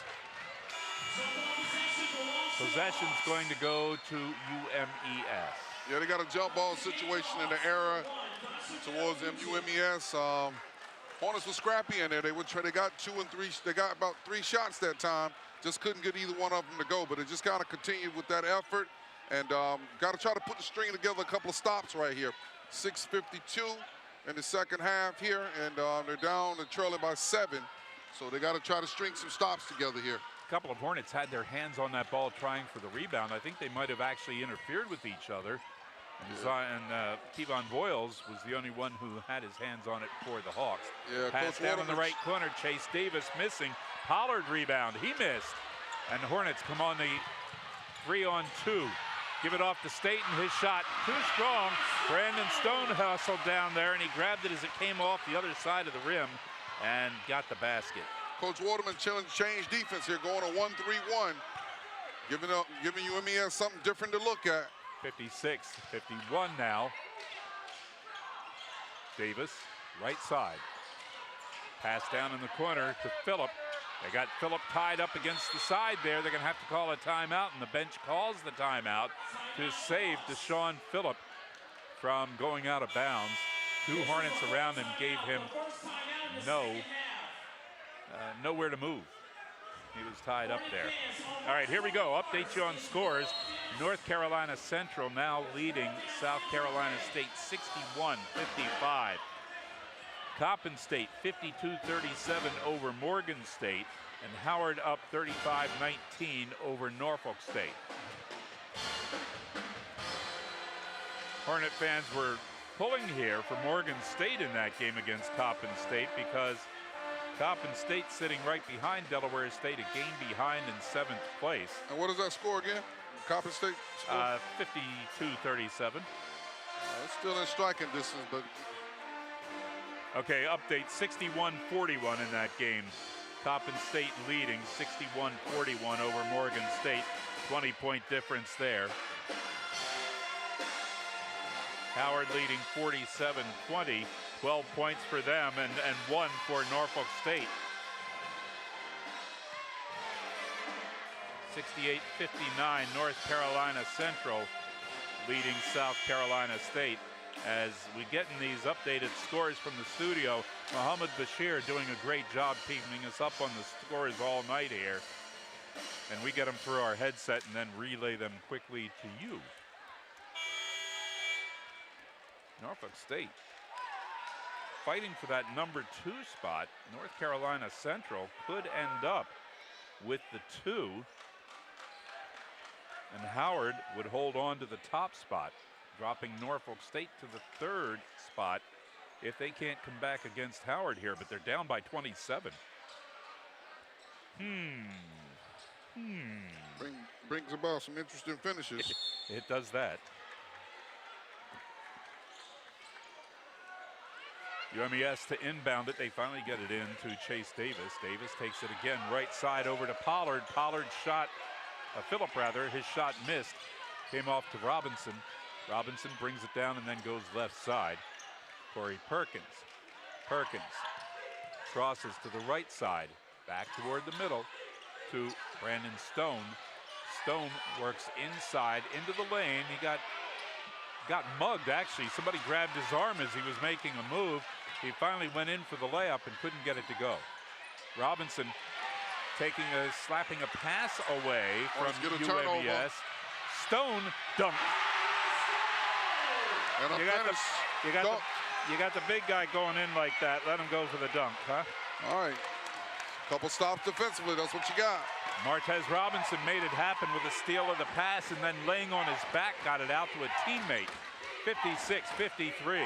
Possession's going to go to UMES. Yeah, they got a jump ball situation in the era towards them UMES. Hornets were scrappy in there. They got 2 and 3. They got about 3 shots that time. Just couldn't get either one of them to go. But it just kind of continued with that effort, and got to try to put the string together. A couple of stops right here. 6:52 in the second half here, and they're down. They're trailing by 7. So they got to try to string some stops together here. A couple of Hornets had their hands on that ball trying for the rebound. I think they might have actually interfered with each other. And Kevon Boyles was the only one who had his hands on it for the Hawks. Yeah, pass down in the right corner. Chase Davis missing. Pollard rebound. He missed. And the Hornets come on the 3-on-2. Give it off to Staten. His shot too strong. Brandon Stone hustled down there, and he grabbed it as it came off the other side of the rim and got the basket. Coach Waterman changed defense here, going to 1-3-1. Giving UMES something different to look at. 56-51 now. Davis, right side. Pass down in the corner to Phillip. They got Phillip tied up against the side there. They're going to have to call a timeout, and the bench calls the timeout to save Deshaun Phillip from going out of bounds. 2 Hornets around him gave him nowhere to move. He was tied up there. All right, here we go. Update you on scores. North Carolina Central now leading South Carolina State 61-55. Coppin State 52-37 over Morgan State, and Howard up 35-19 over Norfolk State. Hornet fans were pulling here for Morgan State in that game against Coppin State because Coppin State sitting right behind Delaware State, a game behind in 7th place. And what is that score again? Coppin State score? 52-37. It's still in striking distance, but... Okay, update 61-41 in that game. Coppin State leading 61-41 over Morgan State. 20-point difference there. Howard leading 47-20. 12 points for them and 1 for Norfolk State. 68-59, North Carolina Central leading South Carolina State. As we get in these updated scores from the studio, Muhammad Bashir doing a great job keeping us up on the scores all night here. And we get them through our headset and then relay them quickly to you. Norfolk State fighting for that number 2 spot. North Carolina Central could end up with the 2. And Howard would hold on to the top spot, dropping Norfolk State to the 3rd spot if they can't come back against Howard here, but they're down by 27. Brings about some interesting finishes. It does that. UMES to inbound it. They finally get it in to Chase Davis. Davis takes it again right side over to Pollard. Pollard's shot, Phillip rather, his shot missed. Came off to Robinson. Robinson brings it down and then goes left side. Corey Perkins. Perkins crosses to the right side. Back toward the middle to Brandon Stone. Stone works inside into the lane. He got mugged, actually. Somebody grabbed his arm as he was making a move. He finally went in for the layup and couldn't get it to go. Robinson slapping a pass away from UMES. Stone dunk. You got the big guy going in like that. Let him go for the dunk, huh? All right. Couple stops defensively. That's what you got. Martez Robinson made it happen with a steal of the pass and then laying on his back got it out to a teammate. 56-53.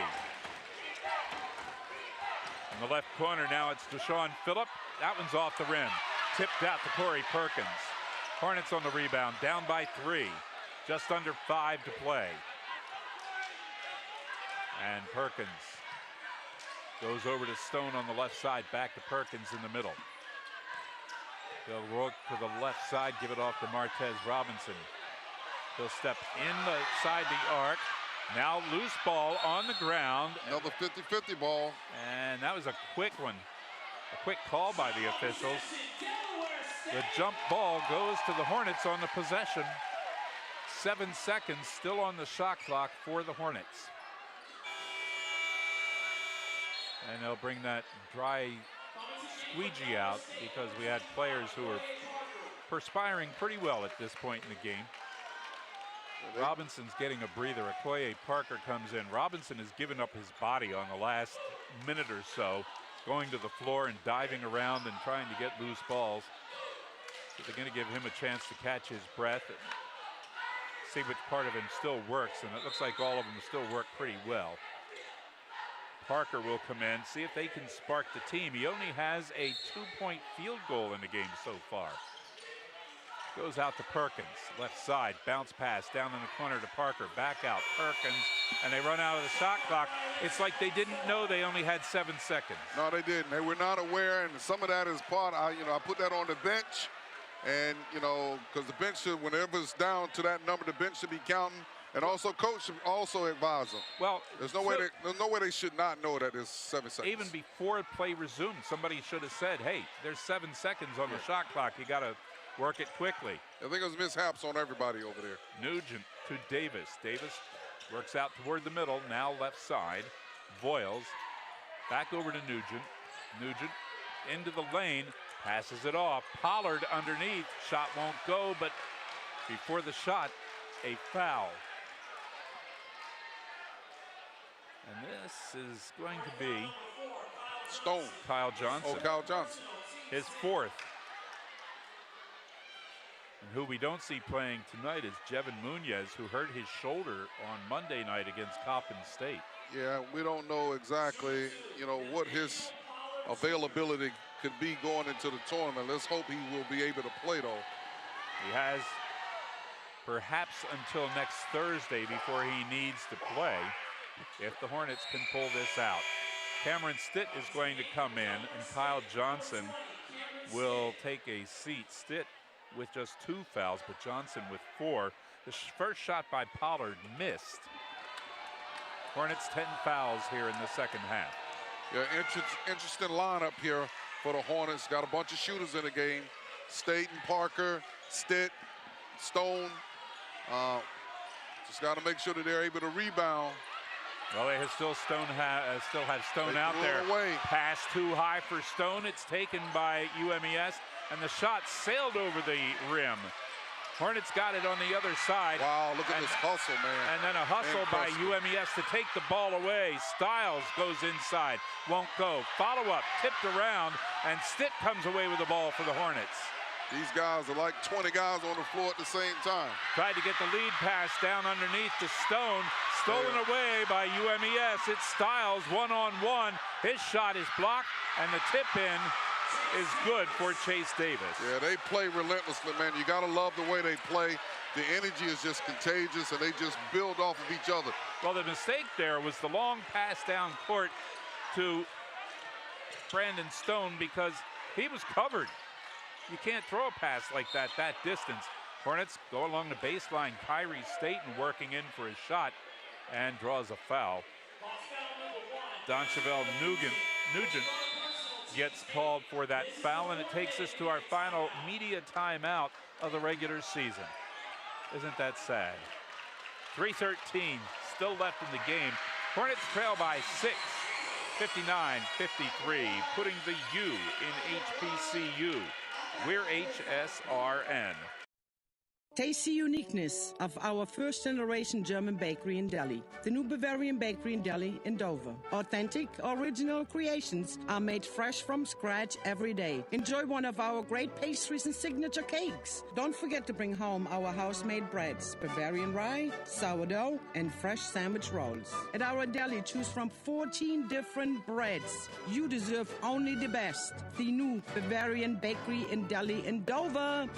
In the left corner now, it's Deshaun Phillip. That one's off the rim. tipped out to Corey Perkins. Hornets on the rebound, down by 3. Just under 5 to play. And Perkins goes over to Stone on the left side, back to Perkins in the middle. They'll work to the left side, give it off to Martez Robinson. He'll step inside the arc. Now loose ball on the ground. Another 50-50 ball. And that was a quick one. A quick call by the officials. The jump ball goes to the Hornets on the possession. 7 seconds still on the shot clock for the Hornets. And they'll bring that dry squeegee out because we had players who were perspiring pretty well at this point in the game. Robinson's getting a breather. Okoye Parker comes in. Robinson has given up his body on the last minute or so, going to the floor and diving around and trying to get loose balls. So they're going to give him a chance to catch his breath and see which part of him still works, and it looks like all of them still work pretty well. Parker will come in, see if they can spark the team. He only has a 2-point field goal in the game so far. Goes out to Perkins, left side, bounce pass down in the corner to Parker, back out, Perkins, and they run out of the shot clock. It's like they didn't know they only had 7 seconds. No, they didn't. They were not aware, and some of that is part, I put that on the bench, and, because the bench should, whenever it's down to that number, the bench should be counting, and also coach should also advise them. Well, there's no way they should not know that it's 7 seconds. Even before play resumed, somebody should have said, hey, there's 7 seconds on the shot clock. You got to work it quickly. I think it was mishaps on everybody over there. Nugent to Davis. Davis works out toward the middle, now left side. Voiles back over to Nugent. Nugent into the lane, passes it off. Pollard underneath, shot won't go, but before the shot, a foul. And this is going to be Stone. Kyle Johnson. Oh, Kyle Johnson. His 4th. And who we don't see playing tonight is Jevin Munoz, who hurt his shoulder on Monday night against Coppin State. Yeah, we don't know exactly, what his availability could be going into the tournament. Let's hope he will be able to play, though. He has perhaps until next Thursday before he needs to play, if the Hornets can pull this out. Cameron Stitt is going to come in, and Kyle Johnson will take a seat. Stitt with just 2 fouls, but Johnson with 4. The first shot by Pollard missed. Hornets 10 fouls here in the second half. Yeah, interesting lineup here for the Hornets. Got a bunch of shooters in the game. Staten, Parker, Stitt, Stone. Just got to make sure that they're able to rebound. Well, they still have Stone out there. Pass too high for Stone. It's taken by UMES, and the shot sailed over the rim. Hornets got it on the other side. Wow, look at this hustle, man. And then a hustle by UMES to take the ball away. Stiles goes inside, won't go. Follow-up, tipped around, and Stitt comes away with the ball for the Hornets. These guys are like 20 guys on the floor at the same time. Tried to get the lead pass down underneath to Stone. Stolen away by UMES. It's Stiles one-on-one. His shot is blocked, and the tip-in is good for Chase Davis. Yeah, they play relentlessly, man. You got to love the way they play. The energy is just contagious, and they just build off of each other. Well, the mistake there was the long pass down court to Brandon Stone because he was covered. You can't throw a pass like that distance. Hornets go along the baseline. Kyrie Staten working in for his shot and draws a foul. Donchevelle Nugent gets called for that foul, and it takes us to our final media timeout of the regular season. Isn't that sad? 3:13 still left in the game. Hornets trail by 6, 59-53, putting the U in HBCU. We're HSRN. Taste the uniqueness of our first-generation German bakery in Delhi. The new Bavarian bakery in Delhi in Dover. Authentic, original creations are made fresh from scratch every day. Enjoy one of our great pastries and signature cakes. Don't forget to bring home our house-made breads, Bavarian rye, sourdough, and fresh sandwich rolls. At our deli, choose from 14 different breads. You deserve only the best. The new Bavarian bakery in Delhi in Dover.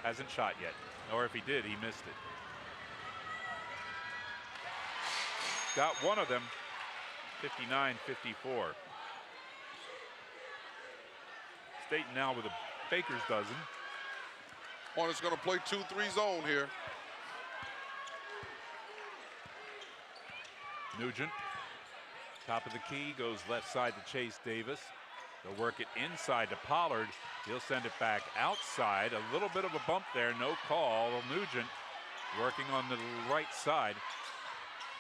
Hasn't shot yet, or if he did, he missed it. Got one of them, 59-54. State now with a baker's dozen. Hornets going to play 2-3 zone here. Nugent, top of the key, goes left side to Chase Davis. They'll work it inside to Pollard. He'll send it back outside. A little bit of a bump there, no call. Nugent working on the right side.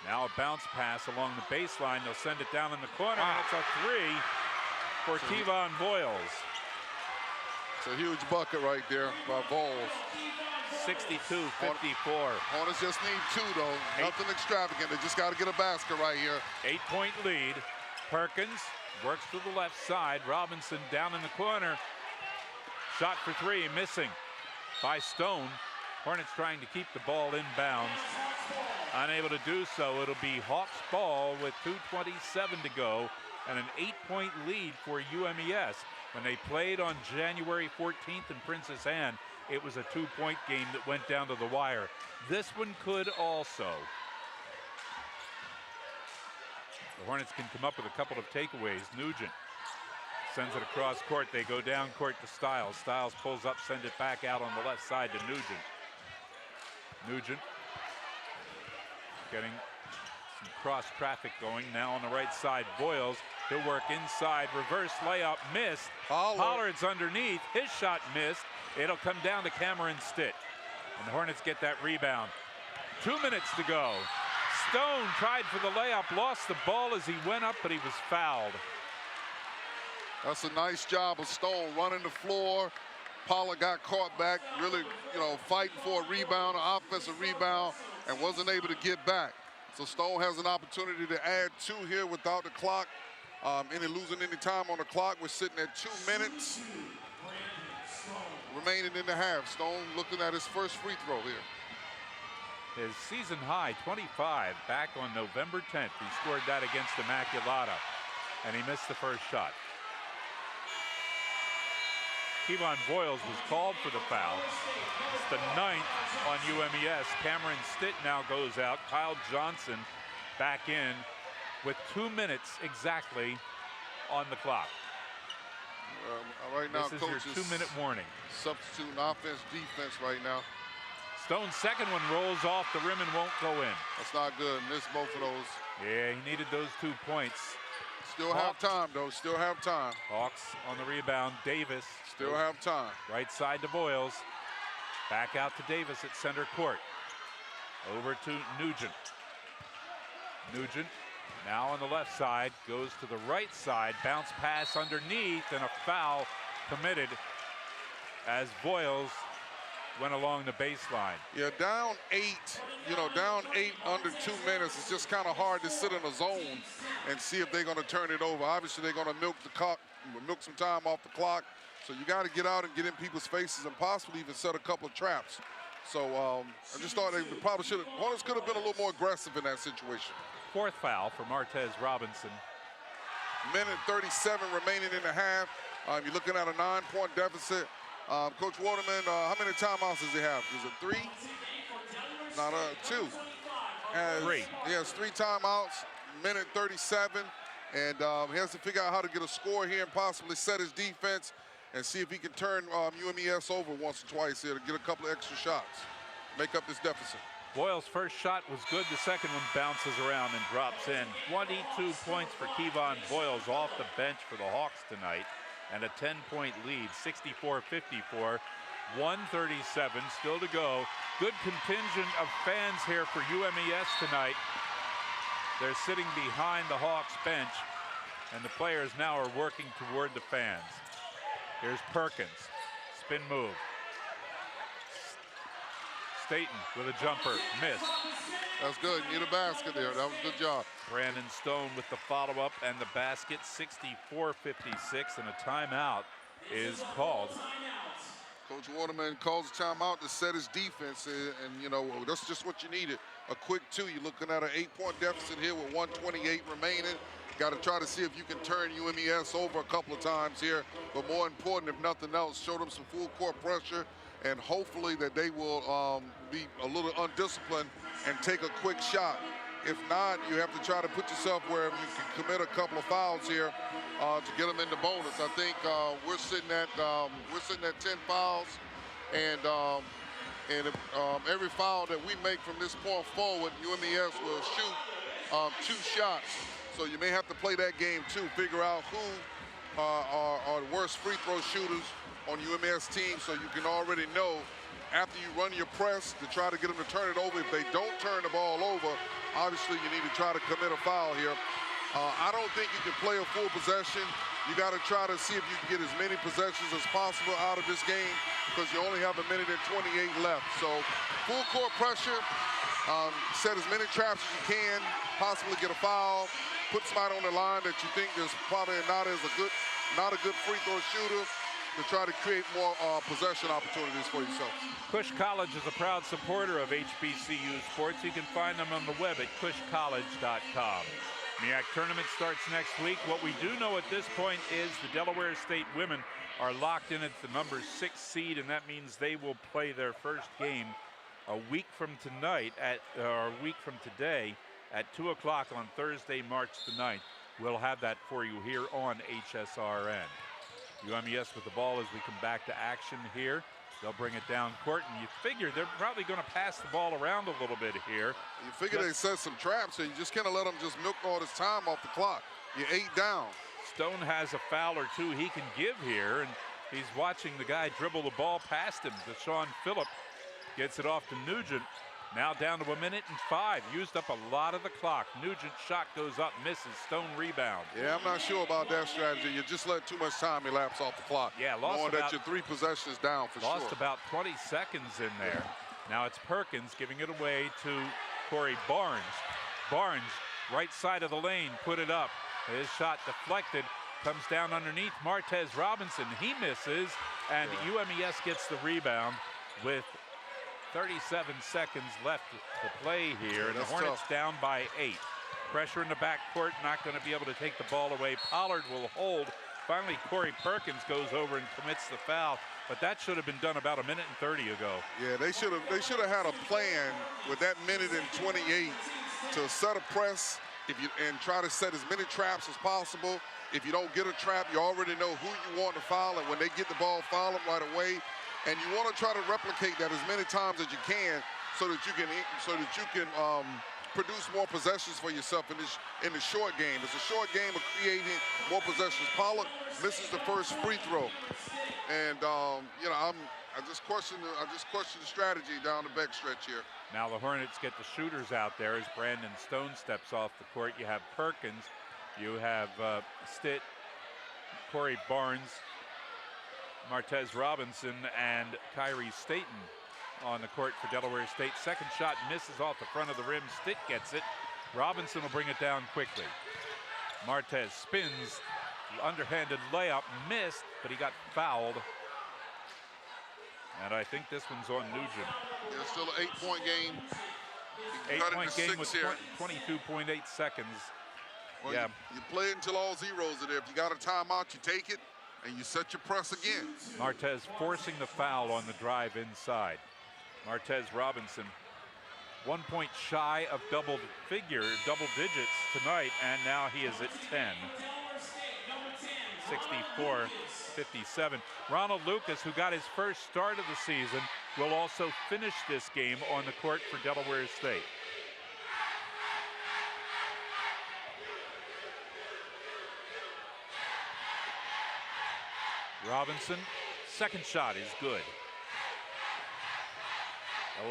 Now a bounce pass along the baseline. They'll send it down in the corner, and it's a three for Kevon Boyles. It's a huge bucket right there by Boyles. 62-54. Hornets just need two, though. Nothing extravagant. They just got to get a basket right here. 8-point lead. Perkins works to the left side. Robinson down in the corner. Shot for three, missing by Stone. Hornets trying to keep the ball inbounds. Unable to do so. It'll be Hawks ball with 2:27 to go and an 8-point lead for UMES. When they played on January 14th in Princess Anne, it was a 2-point game that went down to the wire. This one could also. The Hornets can come up with a couple of takeaways. Nugent sends it across court. They go down court to Stiles. Stiles pulls up, sends it back out on the left side to Nugent. Nugent getting some cross traffic going. Now on the right side, Boyles. He'll work inside, reverse layup, missed. Pollard's underneath, his shot missed. It'll come down to Cameron Stitt. And the Hornets get that rebound. 2 minutes to go. Stone tried for the layup, lost the ball as he went up, but he was fouled. That's a nice job of Stone running the floor. Pollard got caught back, really, fighting for a rebound, an offensive rebound, and wasn't able to get back. So Stone has an opportunity to add two here without the clock. Losing any time on the clock. We're sitting at 2 minutes remaining in the half. Stone looking at his first free throw here. His season high, 25, back on November 10th. He scored that against Immaculata, and he missed the first shot. Kevon Boyles was called for the foul. It's the 9th on UMES. Cameron Stitt now goes out. Kyle Johnson back in with 2 minutes exactly on the clock. Right now, this is coach your 2-minute warning. Substituting offense, defense right now. Stone's second one rolls off the rim and won't go in. That's not good. Missed both of those. Yeah, he needed those 2 points. Still have time, though. Still have time. Hawks on the rebound. Davis. Still have time. Right side to Boyles. Back out to Davis at center court. Over to Nugent. Nugent now on the left side. Goes to the right side. Bounce pass underneath. And a foul committed as Boyles went along the baseline. Yeah, down 8, down 8 under 2 minutes. It's just kind of hard to sit in a zone and see if they're going to turn it over. Obviously, they're going to milk some time off the clock. So you got to get out and get in people's faces and possibly even set a couple of traps. So I just thought they probably should have. Hornets could have been a little more aggressive in that situation. 4th foul for Martez Robinson. Minute 37 remaining in the half. You're looking at a 9-point deficit. Coach Waterman, how many timeouts does he have? Is it 3? Not 2. 3. He has 3 timeouts, minute 37, and he has to figure out how to get a score here and possibly set his defense and see if he can turn UMES over once or twice here to get a couple of extra shots, make up this deficit. Boyle's first shot was good. The second one bounces around and drops in. 22 points for Kevon Boyles off the bench for the Hawks tonight. And a 10-point lead, 64-54, 1:37 still to go. Good contingent of fans here for UMES tonight. They're sitting behind the Hawks bench, and the players now are working toward the fans. Here's Perkins, spin move. Staten with a jumper, missed. That's good. Need a basket there. That was a good job. Brandon Stone with the follow-up and the basket, 64-56, and a timeout is called. Coach Waterman calls a timeout to set his defense, and that's just what you needed. A quick 2. You're looking at an 8-point deficit here with 1:28 remaining. Got to try to see if you can turn UMES over a couple of times here, but more important, if nothing else, show them some full court pressure, and hopefully that they will be a little undisciplined and take a quick shot. If not, you have to try to put yourself where you can commit a couple of fouls here to get them in the bonus. I think we're sitting at 10 fouls, and every foul that we make from this point forward, UMES will shoot 2 shots. So you may have to play that game too. Figure out who are the worst free throw shooters on UMS team, so you can already know after you run your press to try to get them to turn it over. If they don't turn the ball over, obviously you need to try to commit a foul here. I don't think you can play a full possession. You got to try to see if you can get as many possessions as possible out of this game because you only have a minute and 28 left. So full court pressure, set as many traps as you can, possibly get a foul, put somebody on the line that you think is probably not a good free throw shooter, to try to create more possession opportunities for yourself. Cush College is a proud supporter of HBCU sports. You can find them on the web at cushcollege.com. MEAC tournament starts next week. What we do know at this point is the Delaware State women are locked in at the number 6 seed, and that means they will play their first game a week from tonight or a week from today at 2 o'clock on Thursday, March the 9th. We'll have that for you here on HSRN. UMES with the ball as we come back to action here. They'll bring it down court, and you figure they're probably going to pass the ball around a little bit here. You figure they set some traps, so you just can't let them just milk all this time off the clock. You're 8 down. Stone has a foul or 2 he can give here, and he's watching the guy dribble the ball past him. Deshaun Phillip gets it off to Nugent. Now down to a minute and 5. Used up a lot of the clock. Nugent's shot goes up, misses. Stone rebound. Yeah, I'm not sure about that strategy. You just let too much time elapse off the clock. Yeah, lost knowing about, that you're 3 possessions down for sure. Lost about 20 seconds in there. Now it's Perkins giving it away to Corey Barnes. Barnes, right side of the lane, put it up. His shot deflected. Comes down underneath Martez Robinson. He misses, and UMES gets the rebound with 37 seconds left to play here, and the Hornets down by 8. Pressure in the backcourt, not going to be able to take the ball away. Pollard will hold. Finally, Corey Perkins goes over and commits the foul, but that should have been done about a minute and 30 ago. Yeah, they should have had a plan with that minute and 28 to set a press and try to set as many traps as possible. If you don't get a trap, you already know who you want to foul, and when they get the ball, foul them right away. And you want to try to replicate that as many times as you can, so that you can produce more possessions for yourself in the short game. It's a short game of creating more possessions. Pollard misses the first free throw, and you know, I just question the strategy down the backstretch here. Now the Hornets get the shooters out there as Brandon Stone steps off the court. You have Perkins, you have Stitt, Corey Barnes, Martez Robinson, and Kyrie Staten on the court for Delaware State. Second shot misses off the front of the rim. Stitt gets it. Robinson will bring it down quickly. Martez spins. The underhanded layup missed, but he got fouled. And I think this one's on Nugent. Yeah, it's still an 8-point game. 8-point game with 22.8 seconds. Well, yeah. You play it until all zeros are there. If you got a timeout, you take it, and you set your press again. Martez forcing the foul on the drive inside. Martez Robinson, 1 point shy of double digits tonight, and now he is at 10. 64-57. Ronald Lucas, who got his first start of the season, will also finish this game on the court for Delaware State. Robinson, second shot is good.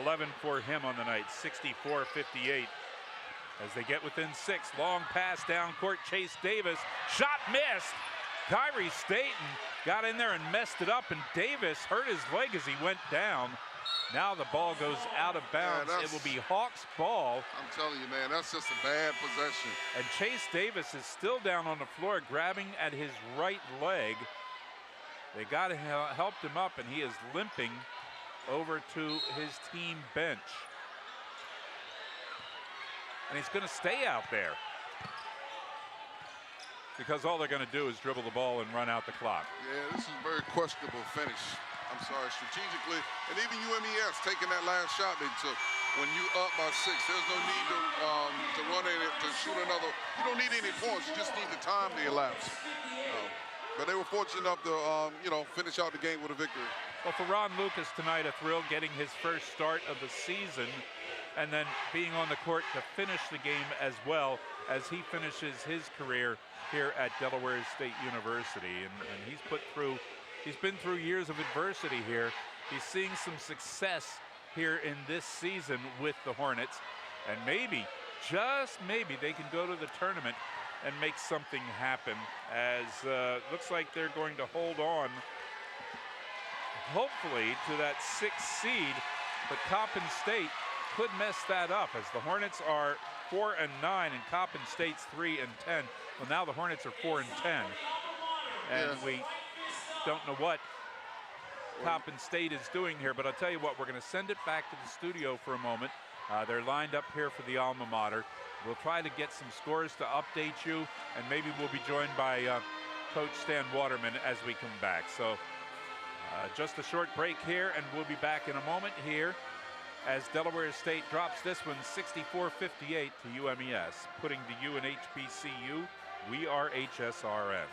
11 for him on the night, 64-58. As they get within 6, long pass down court, Chase Davis, shot missed. Kyrie Staten got in there and messed it up, and Davis hurt his leg as he went down. Now the ball goes out of bounds. It will be Hawks ball. I'm telling you, man, that's just a bad possession. And Chase Davis is still down on the floor, grabbing at his right leg. They got to help him up, and he is limping over to his team bench. And he's going to stay out there because all they're going to do is dribble the ball and run out the clock. Yeah, this is a very questionable finish. I'm sorry, strategically. And even UMES taking that last shot they took. When you up by 6, there's no need to run in it, to shoot another. You don't need any points. You just need the time to elapse. But they were fortunate enough to, finish out the game with a victory. Well, for Ron Lucas tonight, a thrill getting his first start of the season and then being on the court to finish the game as well as he finishes his career here at Delaware State University. And he's been through years of adversity here. He's seeing some success here in this season with the Hornets. And maybe, just maybe, they can go to the tournament and make something happen, as looks like they're going to hold on, hopefully, to that 6th seed. But Coppin State could mess that up, as the Hornets are 4-9 and Coppin State's 3-10. Well, now the Hornets are 4-10, and we don't know what Coppin State is doing here. But I'll tell you what, we're going to send it back to the studio for a moment. They're lined up here for the alma mater. We'll try to get some scores to update you, and maybe we'll be joined by Coach Stan Waterman as we come back. So just a short break here, and we'll be back in a moment here as Delaware State drops this one 64-58 to UMES, putting the U in HBCU. We are HSRN.